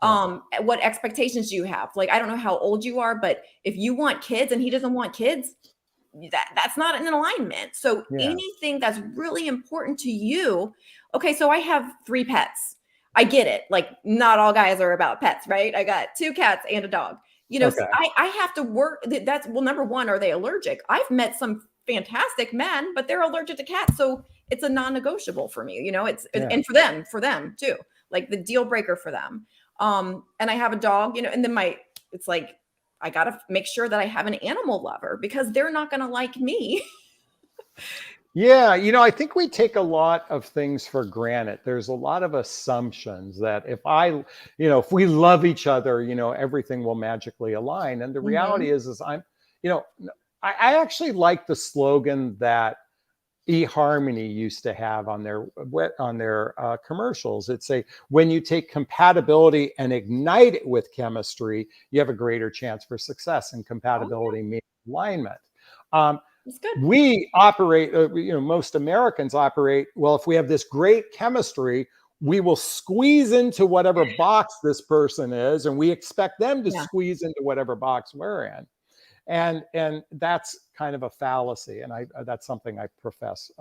what expectations do you have? Like, I don't know how old you are, but if you want kids and he doesn't want kids, that's not in alignment. So Yeah. anything that's really important to you. Okay, so I have 3 pets. I get it. Like, not all guys are about pets, right? I got 2 cats and a dog. So Okay. I have to work. That's, well, number one, are they allergic? I've met some fantastic men, but they're allergic to cats. So it's a non-negotiable for me. Yeah. And for them too, like the deal breaker for them. And I have a dog, and then it's like, I got to make sure that I have an animal lover, because they're not going to like me. Yeah, I think we take a lot of things for granted. There's a lot of assumptions that if we love each other, everything will magically align. And the reality Mhm. is you know, I actually like the slogan that eHarmony used to have on their commercials. It's when you take compatibility and ignite it with chemistry, you have a greater chance for success. And Oh, yeah, compatibility means alignment. Um, that's good. we operate, most Americans operate, well, if we have this great chemistry, we will squeeze into whatever box this person is, and we expect them to Yeah. squeeze into whatever box we're in. And that's kind of a fallacy, and that's something I profess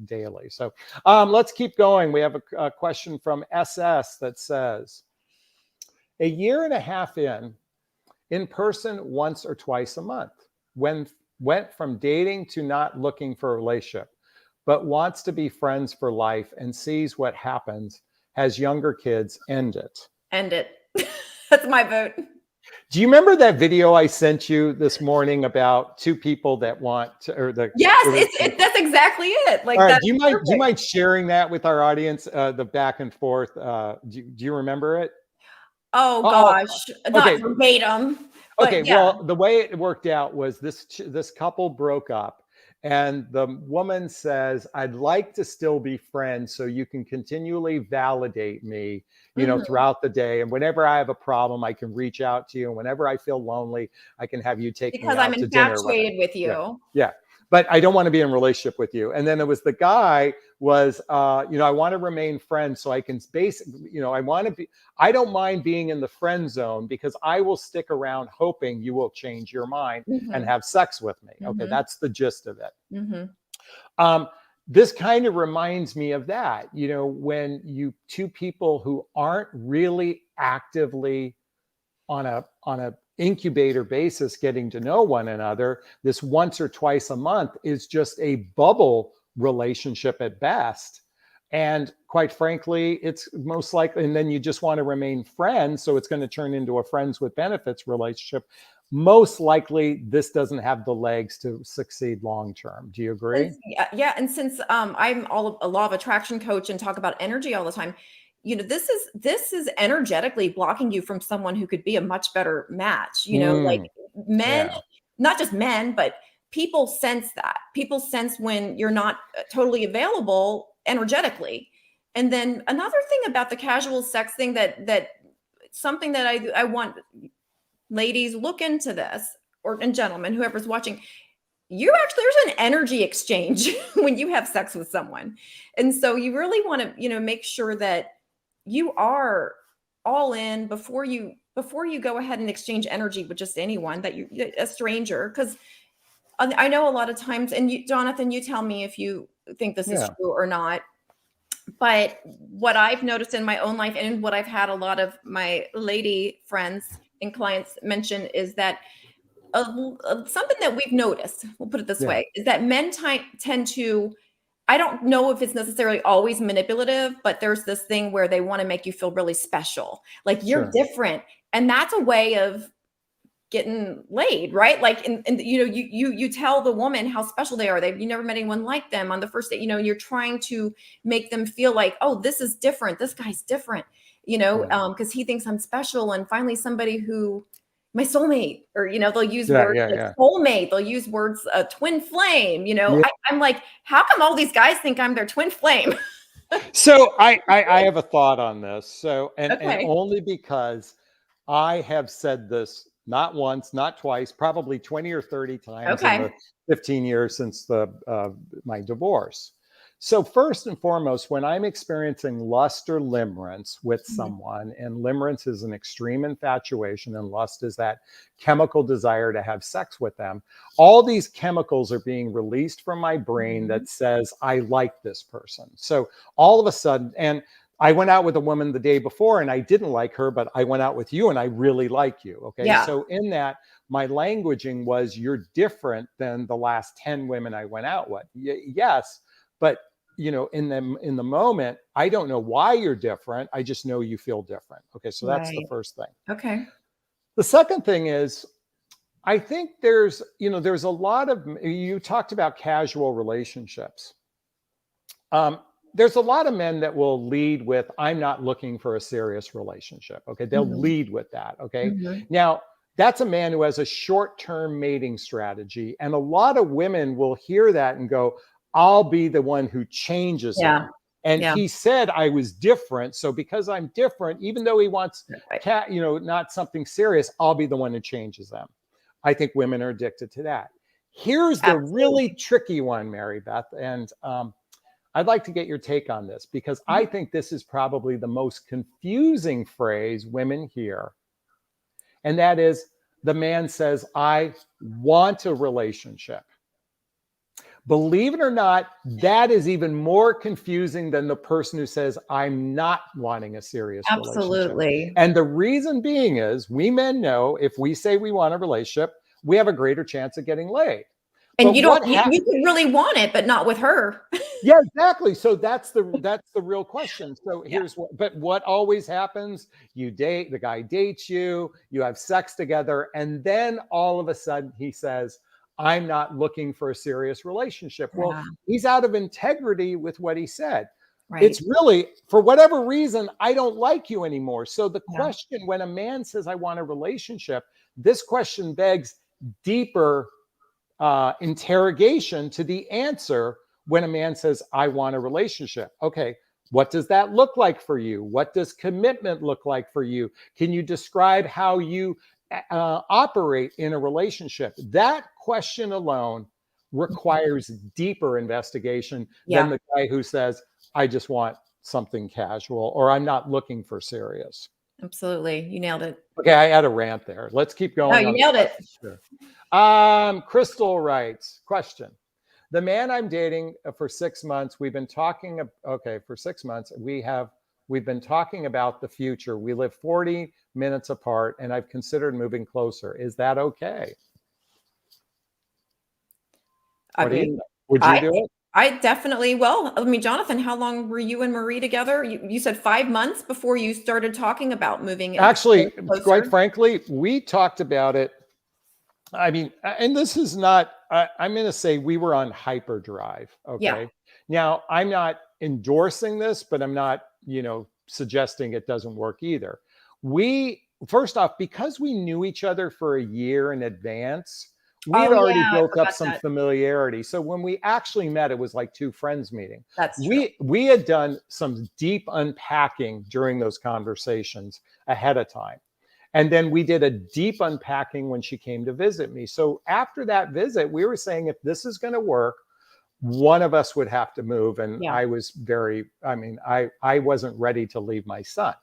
daily. So let's keep going. We have a question from SS that says, a year and a half in person once or twice a month, when went from dating to not looking for a relationship, but wants to be friends for life and sees what happens, has younger kids, end it. End it. That's my vote. Do you remember that video I sent you this morning about 2 people that want to, or Yes, it was, that's exactly it. all Like, right, that's do you perfect. mind sharing that with our audience, the back and forth? Do you remember it? Oh Oh, gosh, not okay. verbatim, but Okay, yeah. well, the way it worked out was this couple broke up, and the woman says, "I'd like to still be friends, so you can continually validate me, Mhm. throughout the day. And whenever I have a problem, I can reach out to you. And whenever I feel lonely, I can have you take me Because I'm out to dinner, or whatever." infatuated with Yeah, you. yeah. But I don't want to be in a relationship with you. And then it was the guy was, I want to remain friends, so I can basically, I don't mind being in the friend zone because I will stick around hoping you will change your mind and Mhm. have sex with me. Okay, Mhm. that's the gist of it. Mhm. Um, this kind of reminds me of that, when you 2 people who aren't really actively on a incubator basis getting to know one another, this once or twice a month is just a bubble relationship at best. And quite frankly, it's most likely, and then you just want to remain friends, so it's going to turn into a friends with benefits relationship. Most likely this doesn't have the legs to succeed long term. Do you agree? Yeah, and since I'm a law of attraction coach and talk about energy all the time, this is energetically blocking you from someone who could be a much better match. Like, Mm, men, yeah. not just men, but people sense that. People sense when you're not totally available energetically. And then another thing about the casual sex thing that something that I want ladies look into this, or and gentlemen, whoever's watching, there's an energy exchange when you have sex with someone. And so you really want to, make sure that you are all in before you go ahead and exchange energy with just anyone a stranger. Because I know a lot of times, and Jonathan, you tell me if you think this is Yeah. true or not, but what I've noticed in my own life and what I've had a lot of my lady friends and clients mention is that something that we've noticed, we'll put it this Yeah. way, is that men tend to, I don't know if it's necessarily always manipulative, but there's this thing where they want to make you feel really special. Like you're Sure. different. And that's a way of getting laid, right? Like, and you tell the woman how special they are. You never met anyone like them on the first date. You're trying to make them feel like, oh, this is different. This guy's different, Yeah. because he thinks I'm special. And finally, somebody who, my soulmate, or they'll use Yeah. words Yeah. like Yeah. soulmate. They'll use words twin flame. Yeah. I'm like, how come all these guys think I'm their twin flame? So I have a thought on this. So and Okay. only because I have said this not once, not twice, probably 20 or 30 times in the Okay. 15 years since my divorce. So first and foremost, when I'm experiencing lust or limerence with Mhm. someone, and limerence is an extreme infatuation, and lust is that chemical desire to have sex with them, all these chemicals are being released from my brain Mhm. that says, I like this person. So all of a sudden, and I went out with a woman the day before and I didn't like her, but I went out with you and I really like you. Okay. Yeah. So in that, my languaging was, you're different than the last 10 women I went out with. Yes. But in the moment, I don't know why you're different. I just know you feel different. Okay. So that's the Right. first thing. Okay. The second thing is, I think there's a lot of, you talked about casual relationships. Um, there's a lot of men that will lead with, I'm not looking for a serious relationship. Okay. They'll Mhm. lead with that. Okay. Mhm. Now, that's a man who has a short term mating strategy. And a lot of women will hear that and go, I'll be the one who changes Yeah. him. And Yeah. he said I was different. So because I'm different, even though he wants Right. not something serious, I'll be the one who changes them. I think women are addicted to that. Here's the really Absolutely. tricky one, Mary Beth. And I'd like to get your take on this, because I Mhm. think this is probably the most confusing phrase women hear. And that is, the man says, I want a relationship. Believe it or not, that is even more confusing than the person who says, I'm not wanting a serious relationship. Absolutely. And the reason being is, we men know if we say we want a relationship, we have a greater chance of getting laid. And But you don't what you could really want it, but not with her. Yeah, exactly. So that's the real question. So Yeah. here's what always happens: the guy dates you, you have sex together, and then all of a sudden he says, I'm not looking for a serious relationship. Well, Yeah. he's out of integrity with what he said. Right. It's really, for whatever reason, I don't like you anymore. So the Yeah. question, when a man says, I want a relationship, this question begs deeper interrogation to the answer. When a man says, I want a relationship, okay, what does that look like for you? What does commitment look like for you? Can you describe how you operate in a relationship? That question alone requires deeper investigation than Yeah. the guy who says, I just want something casual, or I'm not looking for serious. Absolutely. You nailed it. Okay, I had a rant there. Let's keep No, going you on the nailed it. questions here. Crystal writes, question. The man I'm dating for 6 months, we've been talking, okay, for 6 months, we've been talking about the future. We live 40 minutes apart and I've considered moving closer. Is that okay? I What do you mean, think? Would you I do think it? I definitely will. I mean, Jonathan, how long were you and Marie together? You said 5 months before you started talking about moving in Actually, quite closer? frankly, we talked about it. I mean, and this is not, I'm going to say we were on hyperdrive. Yeah. Okay. Now, I'm not endorsing this, but I'm not, suggesting it doesn't work either. First off, because we knew each other for a year in advance, we had Oh already yeah, I built up forgot some that. familiarity. So when we actually met, it was like two friends meeting. That's true. We had done some deep unpacking during those conversations ahead of time. And then we did a deep unpacking when she came to visit me. So after that visit, we were saying, if this is going to work, one of us would have to move. And Yeah. I was I wasn't ready to leave my son.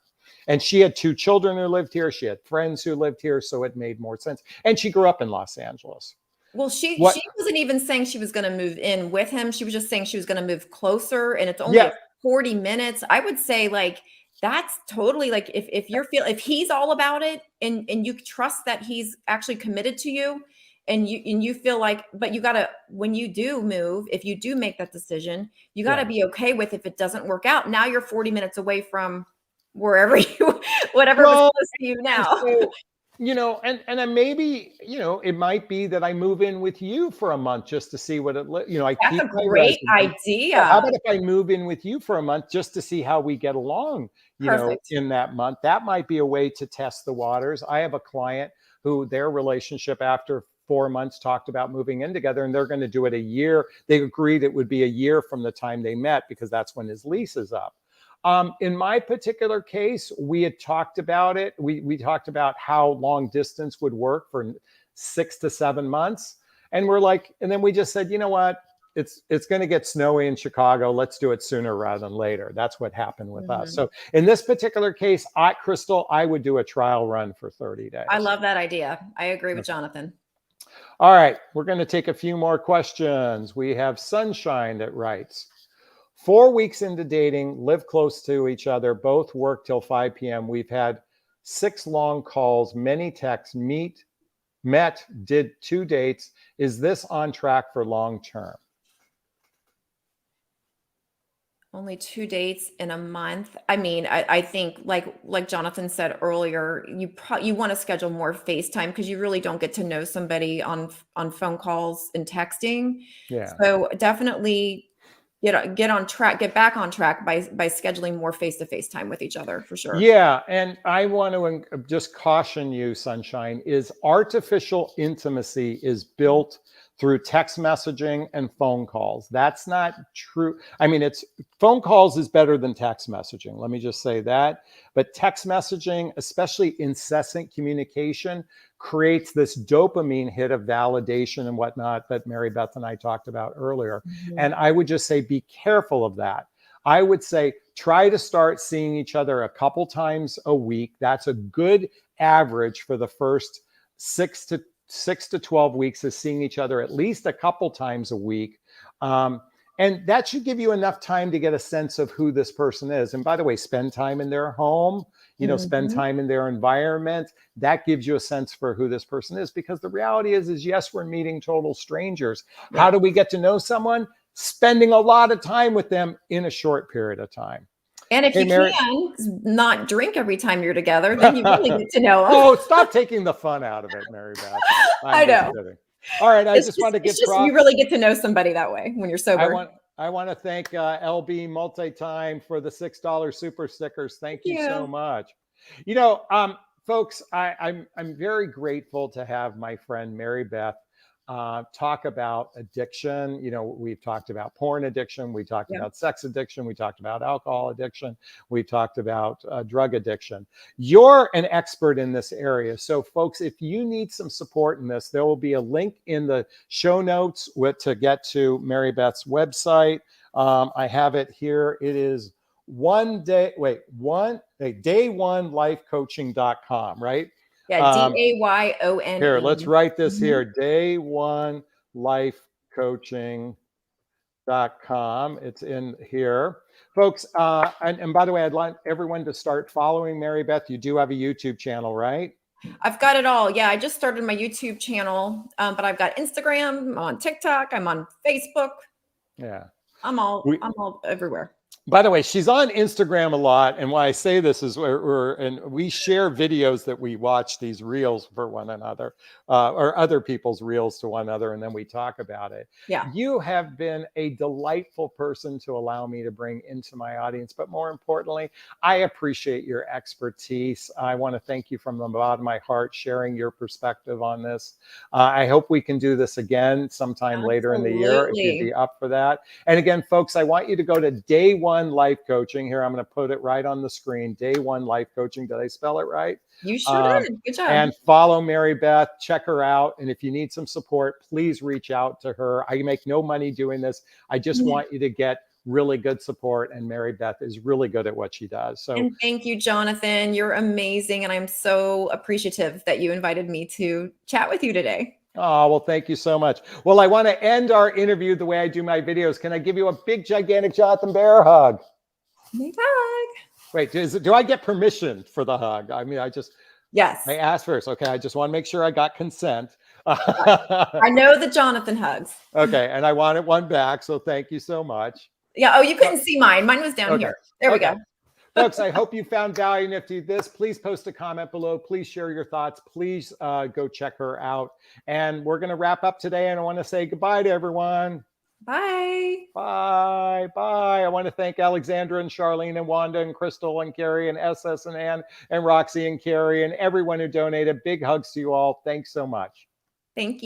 And she had two children who lived here. She had friends who lived here. So it made more sense. And she grew up in Los Angeles. Well, she What? she wasn't even saying she was gonna move in with him. She was just saying she was gonna move closer, and it's only Yeah. a 40 minutes. I would say, like, that's totally like, if he's all about it, and you trust that he's actually committed to you, and you feel like, but you gotta, when you do move, if you do make that decision, you gotta Yeah. be okay with, if it doesn't work out, now you're 40 minutes away from wherever you whatever was Well, close to you and now. so, and then maybe, it might be that I move in with you for a month just to see what I That's a keep my great residence. So how idea. about if I move in with you for a month just to see how we get along, Perfect. in that month? That might be a way to test the waters. I have a client who their relationship after 4 months talked about moving in together, and they're going to do it a year. They agreed it would be a year from the time they met because that's when his lease is up. In my particular case, we had talked about it. We talked about how long distance would work for 6 to 7 months, and we're like, and then we just said, you know what? It's going to get snowy in Chicago. Let's do it sooner rather than later. That's what happened with us. Mhm. So in this particular case, Crystal, I would do a trial run for 30 I days. love that idea. I agree with Okay. Jonathan. All right, we're going to take a few more questions. We have Sunshine that writes, 4 weeks into dating, live close to each other, both work till 5 p.m. We've had 6 long calls, many texts, met, did 2 dates. Is this on track for long term? Only 2 dates in a month. I mean, I think, like Jonathan said earlier, you wanna schedule more FaceTime, because you really don't get to know somebody on phone calls and texting. Yeah. So definitely get back on track by scheduling more face-to-face time with each other, for sure. Yeah, and I want to just caution you, Sunshine, is artificial intimacy is built through text messaging and phone calls. That's not true. I mean, it's phone calls is better than text messaging. Let me just say that. But text messaging, especially incessant communication, creates this dopamine hit of validation and whatnot that Mary Beth and I talked about earlier. Mhm. And I would just say, be careful of that. I would say try to start seeing each other a couple times a week. That's a good average for the first 6 to 12 weeks, is seeing each other at least a couple times a week. And that should give you enough time to get a sense of who this person is. And by the way, spend time in their home, spend Mhm. time in their environment. That gives you a sense for who this person is, because the reality is yes, we're meeting total strangers. Yeah. How do we get to know someone? Spending a lot of time with them in a short period of time. And if Hey, you Mary. can not drink every time you're together, then you really get to know them. Oh, stop taking the fun out of it, Mary Beth. I'm I just know. kidding. All right, I just want to It's give just you props. really get to know somebody that way when you're I sober. want I want to thank LB Multi-Time for the $6 super stickers. Thank Thank you so you. much. Folks, I'm very grateful to have my friend Mary Beth talk about addiction. We've talked about porn addiction, we talked Yeah. about sex addiction, we talked about alcohol addiction, we talked about drug addiction. You're an expert in this area. So, folks, if you need some support in this, there will be a link in the show notes to get to Mary Beth's website. I have it here. It is day1lifecoaching.com, right? Yeah, DAYONE. Here, let's write this Mhm. here. Day1lifecoaching.com. It's in here. Folks, and by the way, I'd like everyone to start following Mary Beth. You do have a YouTube channel, right? I've got it all. Yeah, I just started my YouTube channel, but I've got Instagram, I'm on TikTok, I'm on Facebook. Yeah. I'm all We I'm all everywhere. By the way, she's on Instagram a lot, and why I say this is and we share videos that we watch, these reels for one another, or other people's reels to one another, and then we talk about it. Yeah. You have been a delightful person to allow me to bring into my audience, but more importantly, I appreciate your expertise. I want to thank you from the bottom of my heart, sharing your perspective on this. I hope we can do this again sometime later in the year if you'd be Absolutely. up for that. And again, folks, I want you to go to Day One Life Coaching. Here, I'm going to put it right on the screen. Day One Life Coaching. Did I spell it right? You sure Um, did. Good job. and follow Mary Beth. Check her out. And if you need some support, please reach out to her. I make no money doing this. I just Yeah. want you to get really good support. And Mary Beth is really good at what she does. So, And thank you, Jonathan. You're amazing. And I'm so appreciative that you invited me to chat with you today. oh, well, thank you so much. Well, I want to end our interview the way I do my videos. Can I give you a big, gigantic Jonathan Bear hug? Big hug. Wait, do I get permission for the hug? I mean, I Yes. asked first. Okay, I just want to make sure I got consent. I know the Jonathan hugs. Okay, and I wanted one back, so thank you so much. Yeah. Oh, you couldn't see mine. Mine was down Okay, here. There we okay. go. Folks, I hope you found value in this. Please post a comment below. Please share your thoughts. Please go check her out. And we're going to wrap up today. And I want to say goodbye to everyone. Bye. Bye. Bye. I want to thank Alexandra and Charlene and Wanda and Crystal and Carrie and SS and Ann and Roxy and Carrie and everyone who donated. Big hugs to you all. Thanks so much. Thank you.